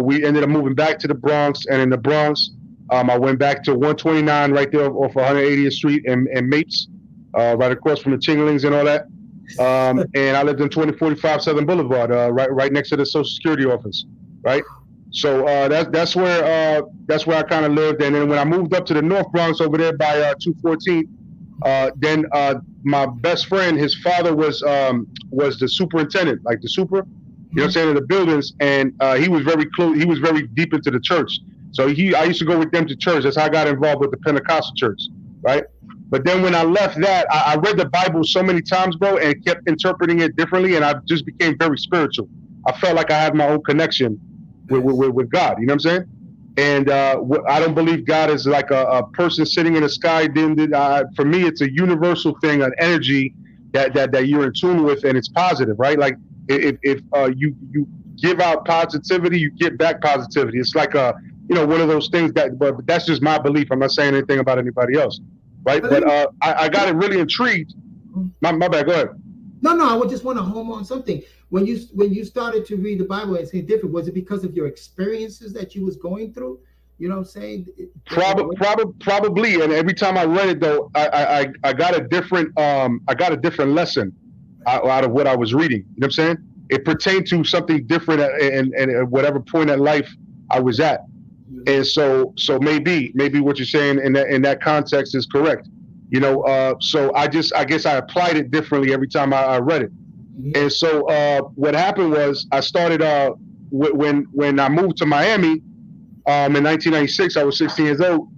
we ended up moving back to the Bronx, and in the Bronx, I went back to 129 right there off 180th Street and Mapes, right across from the Chinglings and all that. And I lived in 2045 Southern Boulevard, right next to the Social Security office, right? So that's where I kind of lived. And then when I moved up to the North Bronx over there by 214, then my best friend, his father was the superintendent, like the super, what I'm saying, in the buildings, and he was very close. He was very deep into the church. So I used to go with them to church. That's how I got involved with the Pentecostal church, right? But then when I left that, I read the Bible so many times, bro, and kept interpreting it differently, and I just became very spiritual. I felt like I had my own connection with God, you know what I'm saying? And I don't believe God is like a person sitting in the sky. For me, it's a universal thing, an energy that you're in tune with, and it's positive, right? Like if you give out positivity, you get back positivity. It's like one of those things but that's just my belief. I'm not saying anything about anybody else, right? But I got it really intrigued. My bad. Go ahead. No, I would just want to home on something. When you started to read the Bible and say different, was it because of your experiences that you was going through? You know what I'm saying? Probably. And every time I read it, though, I got a different lesson out of what I was reading. You know what I'm saying? It pertained to something different and whatever point in life I was at. And so maybe what you're saying in that context is correct. So I guess I applied it differently every time I read it. And so what happened was I started when I moved to Miami in 1996. I was 16 years old,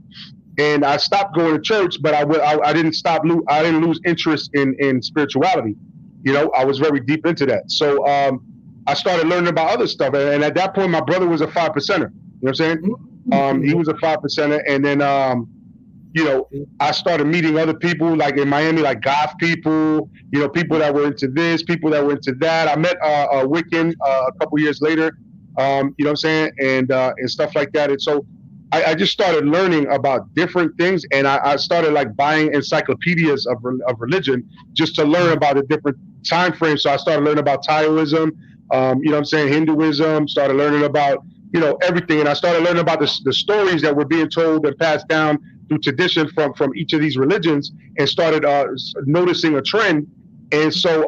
and I stopped going to church, but I didn't stop. I didn't lose interest in spirituality. You know, I was very deep into that. So I started learning about other stuff, and at that point, my brother was a 5%er. You know what I'm saying? He was a 5%er, and then you know, I started meeting other people like in Miami, like goth people, you know, people that were into this, people that were into that. I met Wiccan a couple years later, you know what I'm saying, and stuff like that. And so I just started learning about different things, and I started like buying encyclopedias of religion just to learn about the different time frames. So I started learning about Taoism, you know what I'm saying, Hinduism, started learning about, you know, everything. And I started learning about the stories that were being told and passed down through tradition from each of these religions, and started noticing a trend. And so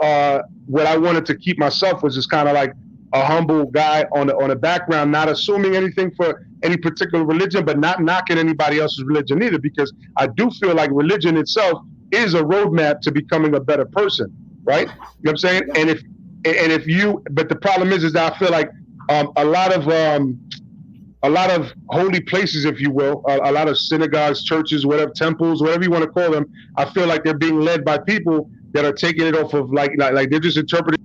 what I wanted to keep myself was just kind of like a humble guy on a background, not assuming anything for any particular religion, but not knocking anybody else's religion either, because I do feel like religion itself is a roadmap to becoming a better person, right? You know what I'm saying? And if you, but the problem is that I feel like a lot of holy places, if you will, a lot of synagogues, churches, whatever, temples, whatever you want to call them, I feel like they're being led by people that are taking it off of like they're just interpreting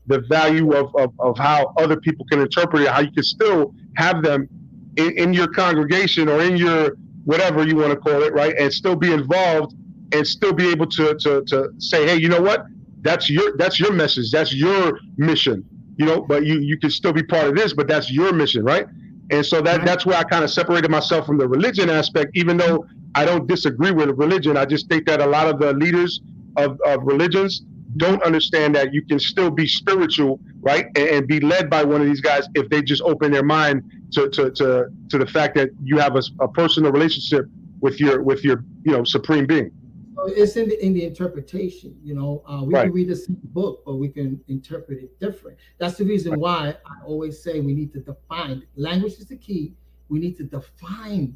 the value of how other people can interpret it, how you can still have them in your congregation or in your whatever you want to call it, right, and still be involved and still be able to say, hey, you know what, that's your message, that's your mission. You know, but you can still be part of this, but that's your mission, right? And so that's where I kind of separated myself from the religion aspect, even though I don't disagree with religion. I just think that a lot of the leaders of religions don't understand that you can still be spiritual, right, and be led by one of these guys if they just open their mind to the fact that you have a personal relationship with your you know, supreme being. It's in the interpretation, you know. We can read the same book, but we can interpret it different. That's the reason why I always say we need to define. Language is the key. We need to define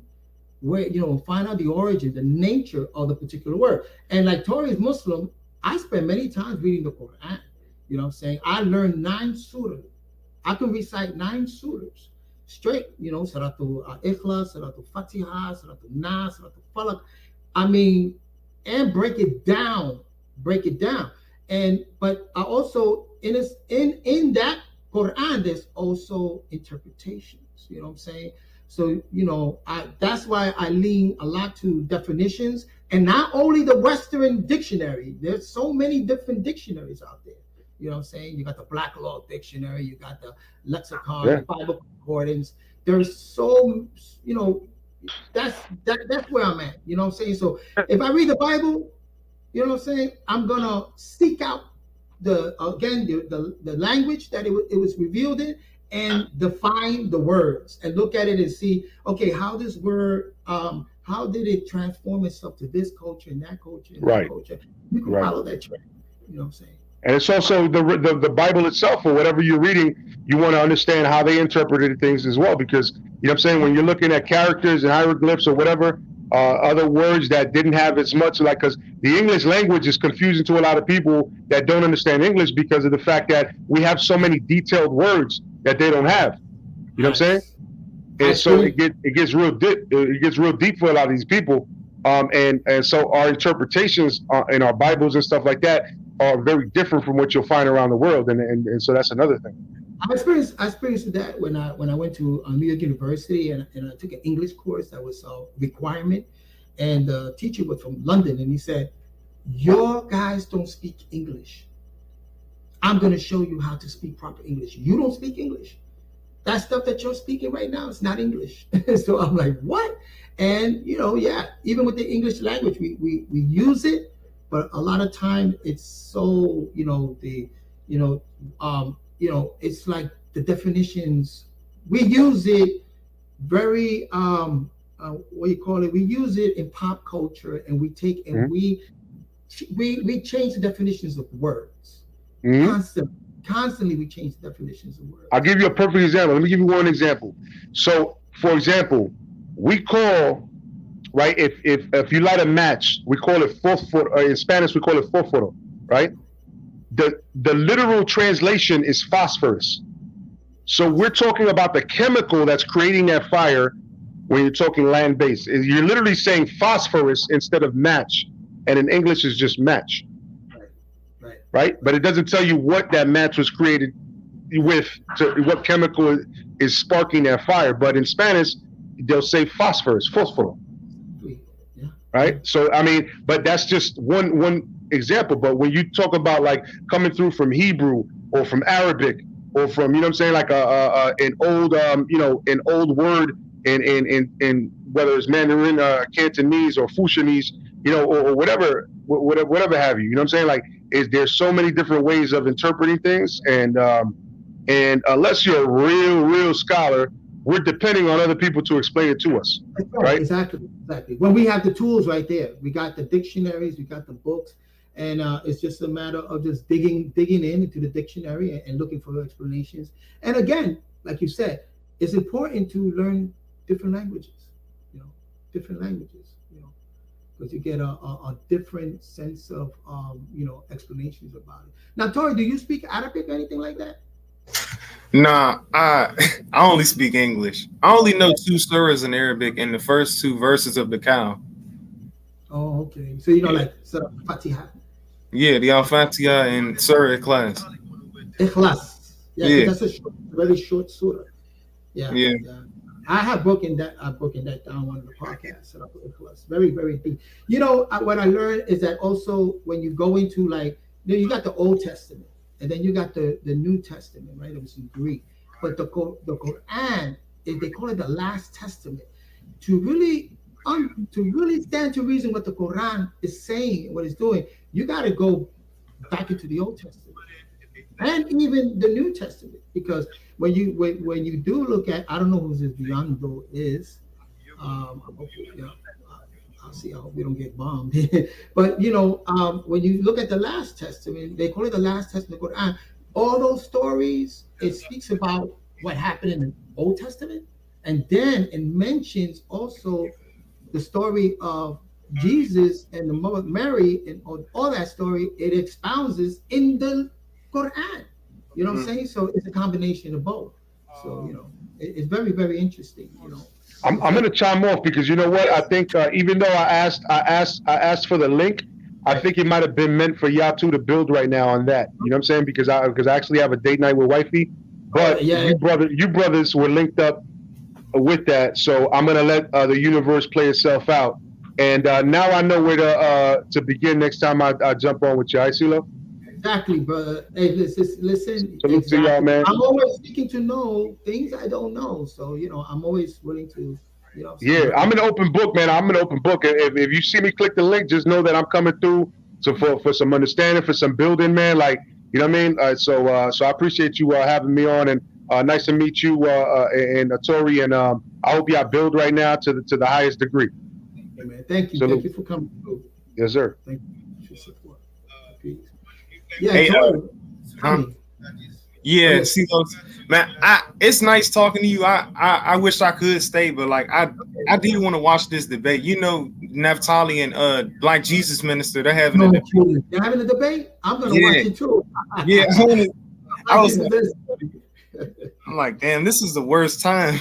where, you know, find out the origin, the nature of the particular word. And like Tori's Muslim, I spend many times reading the Quran. You know what I'm saying? I learned 9 surahs. I can recite 9 surahs straight, you know, Suratul Ikhlas, Suratul Fatiha, Suratul Nas, Suratul Falaq. I mean, and break it down. And but I also in that Quran, there's also interpretations. You know what I'm saying? So, you know, that's why I lean a lot to definitions, and not only the Western dictionary. There's so many different dictionaries out there. You know what I'm saying? You got the Black Law Dictionary, you got the lexicon, the Bible concordance. There's so, you know, that's where I'm at. You know what I'm saying? So if I read the Bible, you know what I'm saying, I'm gonna seek out the language that it was revealed in, and define the words and look at it and see, okay, how this word, how did it transform itself to this culture and that culture and that culture? You can follow that trend. You know what I'm saying? And it's also the Bible itself, or whatever you're reading, you want to understand how they interpreted things as well, because, you know what I'm saying, when you're looking at characters and hieroglyphs or whatever, other words that didn't have as much, like, because the English language is confusing to a lot of people that don't understand English because of the fact that we have so many detailed words that they don't have. You know what I'm saying? And so it gets real deep. It gets real deep for a lot of these people. And so our interpretations in our Bibles and stuff like that are very different from what you'll find around the world, and so that's another thing. I experienced that when I went to New York University and I took an English course that was a requirement, and the teacher was from London, and he said, "Your guys don't speak English. I'm going to show you how to speak proper English. You don't speak English. That stuff that you're speaking right now is not English." So I'm like, what? And, you know, yeah, even with the English language, we use it, but a lot of time it's so, you know, it's like the definitions, we use it very, we use it in pop culture, and we take and we change the definitions of words. Constantly we change the definitions of words. I'll give you a perfect example. Let me give you one example. So, for example, we call right? If you light a match, we call it fósforo. In Spanish, we call it fósforo, right? The literal translation is phosphorus. So we're talking about the chemical that's creating that fire when you're talking land-based. You're literally saying phosphorus instead of match, and in English is just match, right? But it doesn't tell you what that match was created with, what chemical is sparking that fire. But in Spanish, they'll say phosphorus, fósforo, right? So I mean, but that's just one example. But when you talk about like coming through from Hebrew or from Arabic or from, you know what I'm saying, like an old an old word in whether it's Mandarin, Cantonese or Fushionese, or whatever have you. You know what I'm saying? Like, there's so many different ways of interpreting things, and unless you're a real scholar, we're depending on other people to explain it to us, right? Exactly. Well, we have the tools right there. We got the dictionaries, we got the books, and it's just a matter of just digging into the dictionary and looking for explanations. And again, like you said, it's important to learn different languages, because you get a different sense of explanations about it. Now, Tori, do you speak Arabic or anything like that? Nah, I only speak English. I only know 2 surahs in Arabic and the first 2 verses of the cow. Oh, okay. So like Surah Fatiha. Yeah, the Al-Fatiha and Surah Ikhlas. Ikhlas. Yeah. That's a very short surah. Yeah. I have broken that down on one of the podcasts. Surah Ikhlas. Very, very deep. What I learned is that also when you go into you got the Old Testament. And then you got the New Testament, right? It was in Greek. But the Quran, they call it the last testament. To really stand to reason what the Quran is saying and what it's doing, you got to go back into the Old Testament and even the New Testament. Because when you do look at, I don't know who this Biondo is. I'll see. I hope we don't get bombed. But when you look at the Last Testament, they call it the Last Testament Quran. All those stories, it speaks about what happened in the Old Testament, and then it mentions also the story of Jesus and the mother Mary and all that story. It expounds in the Quran. You know what I'm saying? So it's a combination of both. So it's very, very interesting. I'm going to chime off because you know what? I think even though I asked for the link, I think it might have been meant for Yatu to build right now on that. You know what I'm saying? Because I actually have a date night with wifey, but you brothers were linked up with that. So I'm going to let the universe play itself out. And now I know where to begin next time I jump on with you. I see, Lo? Exactly, brother. Hey, listen. Salute to y'all, man. I'm always seeking to know things I don't know, so I'm always willing to. Yeah, I'm an open book, man. I'm an open book. If you see me click the link, just know that I'm coming through for some understanding, for some building, man. Like, you know what I mean? So I appreciate you having me on, and nice to meet you, and Tori, and I hope y'all build right now to the highest degree. Hey, man, thank you. Salute. Thank you for coming through. Yes, sir. Thank you for your support. Peace. Yeah, yeah, see those, man. It's nice talking to you. I wish I could stay, but like I did want to watch this debate. Naftali and Black Jesus Minister, they're having a debate. They're having a debate. I'm gonna watch it too. Yeah, I'm like, damn, this is the worst time.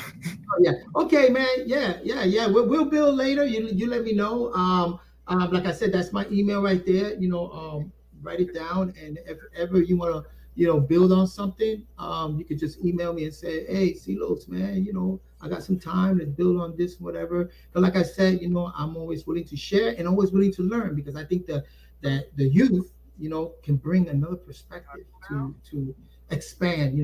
Yeah. Okay, man. Yeah. We'll build later. You let me know. Like I said, that's my email right there. Write it down, and if ever you want to build on something, you could just email me and say, hey, C-Los, man, I got some time to build on this, whatever. But like I said, I'm always willing to share and always willing to learn, because I think that the youth can bring another perspective to expand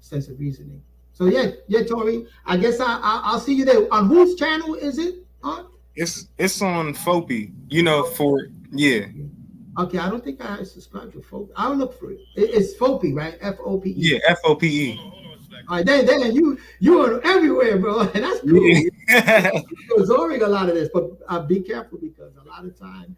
sense of reasoning. So yeah, Tori, I guess I'll see you there. On whose channel is it on? It's on Fopi, Okay, I don't think I subscribe to Fopi. I'll look for it. It's Fopi, right? Fope. Yeah, Fope. All right, then you are everywhere, bro, and that's cool. Yeah. You're absorbing a lot of this, but be careful, because a lot of times,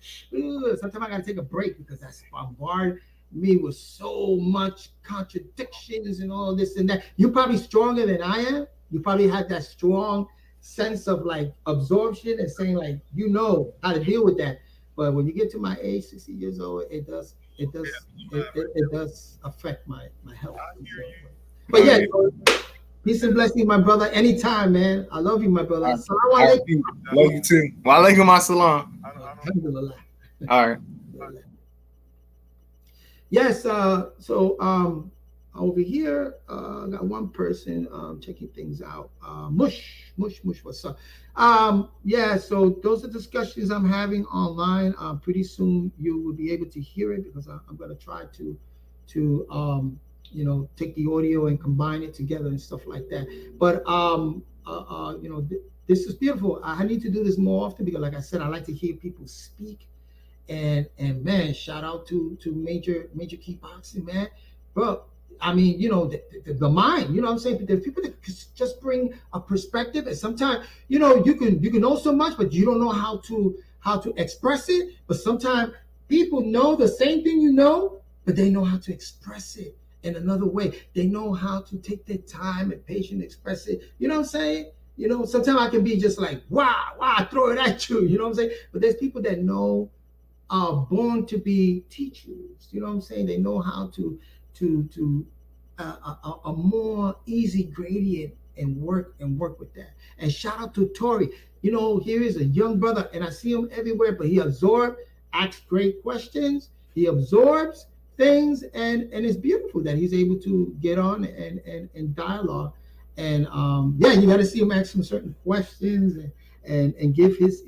sometimes I gotta take a break, because that's bombard me with so much contradictions and all this and that. You're probably stronger than I am. You probably had that strong sense of like absorption and saying like you know how to deal with that. But when you get to my age, 60 years old, it does affect my health. But yeah, peace and blessings, my brother. Anytime, man. I love you, my brother. Assalamu alaikum. Love you too. Wa alaikum assalam. Alhamdulillah. All right. Yes. So over here, I got one person checking things out. Mush, what's up? Yeah, so those are discussions I'm having online. Pretty soon you will be able to hear it because I'm going to try to take the audio and combine it together and stuff like that. But this is beautiful. I need to do this more often because, like I said, I like to hear people speak. And man, shout out to Major Kickboxing, man, bro. I mean, the mind, you know what I'm saying? But there's people that just bring a perspective, and sometimes, you can know so much, but you don't know how to express it. But sometimes people know the same thing you know, but they know how to express it in another way. They know how to take their time and patience express it. You know what I'm saying? Sometimes I can be just like, wow, throw it at you. You know what I'm saying? But there's people that know, are born to be teachers. You know what I'm saying? They know how to a more easy gradient and work with that. And shout out to Tori. Here is a young brother, and I see him everywhere, but he asks great questions. He absorbs things, and it's beautiful that he's able to get on and dialogue. And you got to see him ask some certain questions and give his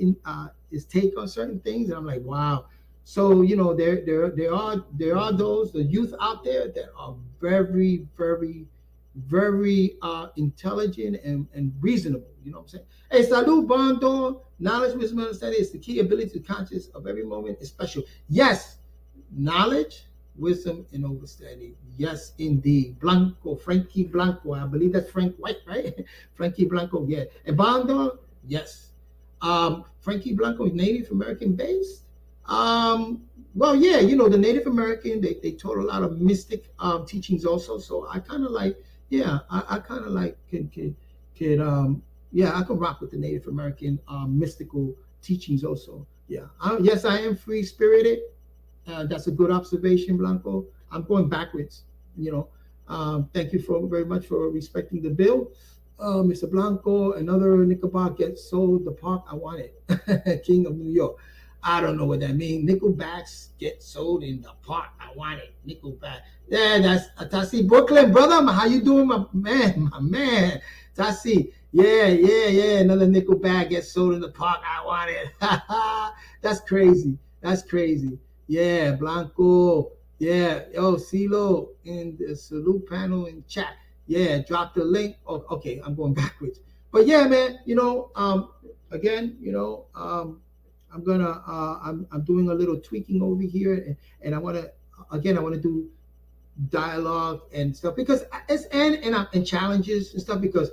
take on certain things. And I'm like, wow. So there are those, the youth out there that are very, very, very intelligent and reasonable. You know what I'm saying? Hey, salud, Bondon. Knowledge, wisdom, understanding is the key ability to conscious of every moment is special. Yes, knowledge, wisdom, and understanding. Yes, indeed. Frankie Blanco. I believe that's Frank White, right? Frankie Blanco, yeah. And Bondon, yes. Frankie Blanco is Native American based. Well, yeah, the Native American, they taught a lot of mystic teachings also. So I kind of like, I kind of like I can rock with the Native American mystical teachings also. Yeah. Yes, I am free spirited. That's a good observation, Blanco. I'm going backwards, Thank you very much for respecting the bill. Mr. Blanco, another Nickelback gets sold the park I wanted. King of New York. I don't know what that means. Nickelbacks get sold in the park. I want it. Nickelback. Yeah, that's Tassi Brooklyn, brother. How you doing, my man? Tassi. Yeah. Another Nickelback gets sold in the park. I want it. That's crazy. Yeah, Blanco. Yeah. Yo, CeeLo in the salute panel in chat. Yeah, drop the link. Oh, okay, I'm going backwards. But yeah, man, again, I'm doing a little tweaking over here, and I want to do dialogue and stuff because it's and challenges and stuff because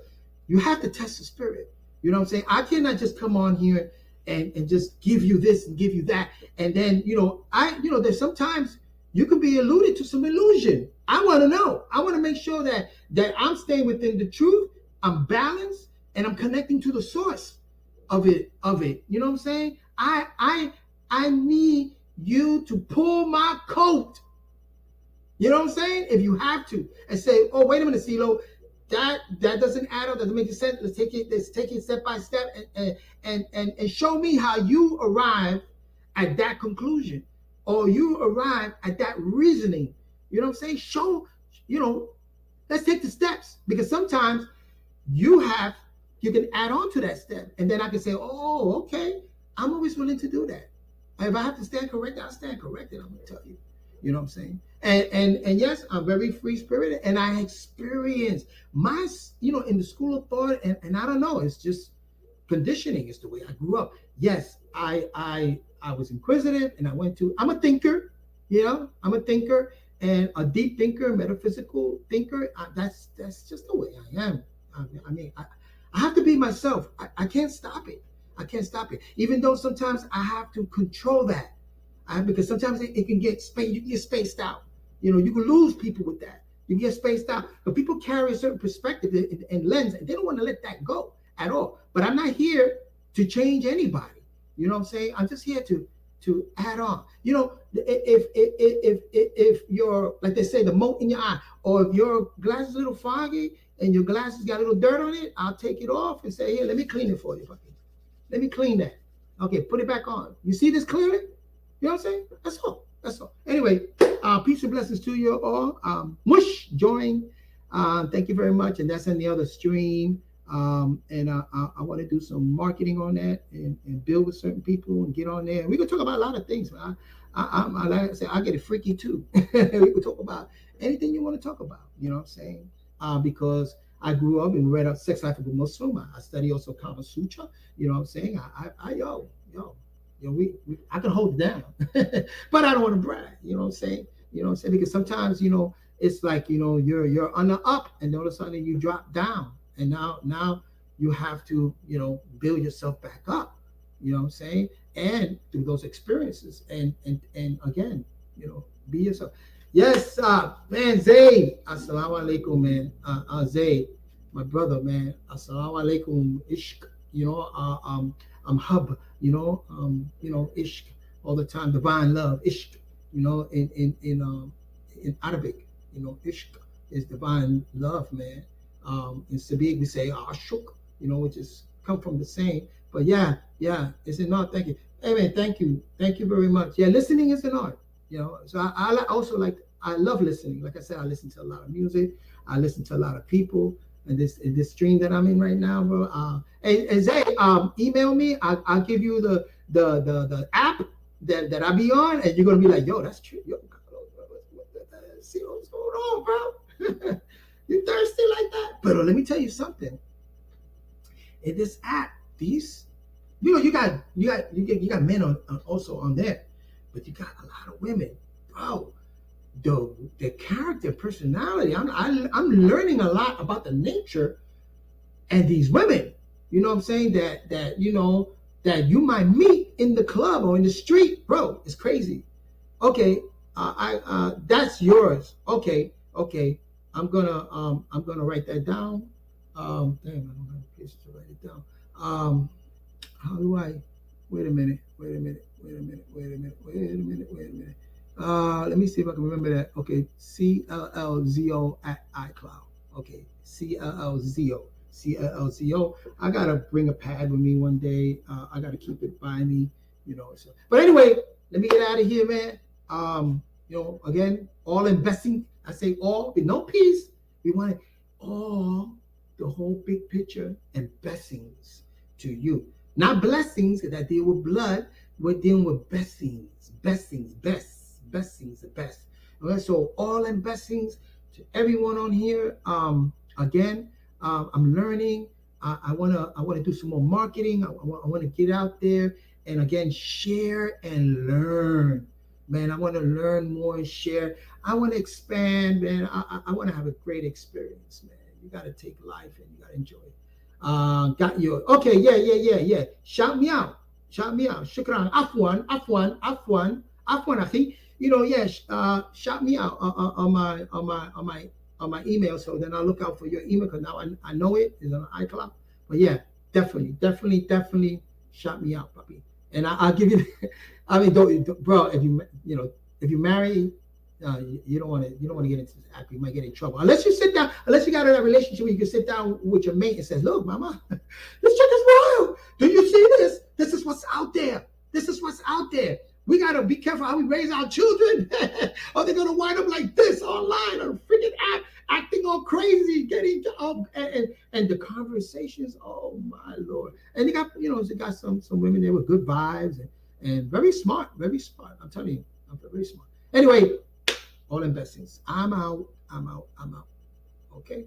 you have to test the spirit. You know what I'm saying? I cannot just come on here and just give you this and give you that, and then there's sometimes you can be alluded to some illusion. I want to know. I want to make sure that I'm staying within the truth. I'm balanced and I'm connecting to the source of it. You know what I'm saying? I need you to pull my coat. You know what I'm saying? If you have to, and say, oh, wait a minute, CeeLo, that doesn't add up, doesn't make sense. Let's take it step by step and show me how you arrive at that conclusion or you arrive at that reasoning. You know what I'm saying? Let's take the steps because sometimes you can add on to that step and then I can say, oh, okay. I'm always willing to do that. If I have to stand corrected, I'll stand corrected. I'm gonna tell you. You know what I'm saying? And yes, I'm very free spirited, and I experience my, in the school of thought, and I don't know, it's just conditioning. It's the way I grew up. Yes, I was inquisitive, and I'm a thinker. I'm a thinker and a deep thinker, metaphysical thinker. That's just the way I am. I mean, I have to be myself. I can't stop it. Even though sometimes I have to control that, because sometimes it can get you can get spaced out. You can lose people with that. You get spaced out, but people carry a certain perspective and lens, and they don't want to let that go. at all. But I'm not here to change anybody. You know what I'm saying? I'm just here to add on. You know, if you're, like they say, the mote in your eye, or if your glass is a little foggy and your glasses got a little dirt on it, I'll take it off and say, here, let me clean it for you, puppy. Let me clean that. Okay, put it back on. You see this clearly? You know what I'm saying? That's all. That's all. Anyway, peace and blessings to you all. Mush, join. Thank you very much. And that's in the other stream. And I want to do some marketing on that and build with certain people and get on there. We can talk about a lot of things. I like I said, I get it freaky too. We can talk about anything you want to talk about. You know what I'm saying? Because I grew up and read Sex Life of a Muslim. I study also Kama Sutra. You know what I'm saying? I can hold it down, but I don't want to brag. You know what I'm saying? You know what I'm saying? Because sometimes, you know, it's like, you know, you're on the up and all of a sudden you drop down. And now you have to, you know, build yourself back up, you know what I'm saying? And through those experiences and again, you know, be yourself. Yes, man, Zayd, assalamu alaikum, man. Zayd, my brother, man, assalamu alaikum, ishq, you know, I'm hub, you know, ishq all the time, divine love, ishq, you know, in Arabic, you know, ishq is divine love, man. In Sabig we say ashuk, you know, which is come from the same. But yeah, it's an art. Thank you. Hey man, thank you very much. Yeah, listening is an art, you know. So I also I love listening. Like I said, I listen to a lot of music. I listen to a lot of people. And this stream that I'm in right now, bro. And Zay, email me. I'll give you the app that I be on, and you're gonna be like, yo, that's true. Yo, see what's going on, bro. You thirsty like that? But let me tell you something. In this app, these, you know, you got men on also on there, but you got a lot of women, bro. The character, personality. I'm learning a lot about the nature and these women. You know what I'm saying? That you know that you might meet in the club or in the street, bro. It's crazy. Okay, that's yours. Okay. I'm gonna write that down. Damn, I don't have a place to write it down. How do I? Wait a minute. Let me see if I can remember that. Okay, CLLZO at iCloud. Okay, CLLZO. I gotta bring a pad with me one day. I gotta keep it by me, you know. So, but anyway, let me get out of here, man. You know, again, all investing. I say all with no peace. We want it all, the whole big picture, and blessings to you. Not blessings that deal with blood. We're dealing with blessings, the best. Okay, so all in blessings to everyone on here. Again, I'm learning. I wanna do some more marketing. I wanna get out there and again share and learn. Man, I want to learn more and share. I want to expand, man. I want to have a great experience, man. You got to take life and you got to enjoy it. Got you. Okay, yeah. Shout me out. Shukran. Afwan, akhi. You know, yeah. Shout me out on my email. So then I'll look out for your email because now I know it is on iCloud. But yeah, definitely shout me out, puppy. And I'll give you. I mean, bro, if you marry, you don't want to get into this act. You might get in trouble unless you sit down. Unless you got a relationship where you can sit down with your mate and says, "Look, mama, this chick is wild. Do you see this? This is what's out there. We gotta be careful how we raise our children. Or they're gonna wind up like this online on a freaking app, acting all crazy, getting up and the conversations. Oh my Lord! And they got some women there with good vibes and very smart. I'm telling you, I'm very smart. Anyway, all in blessings. I'm out. Okay.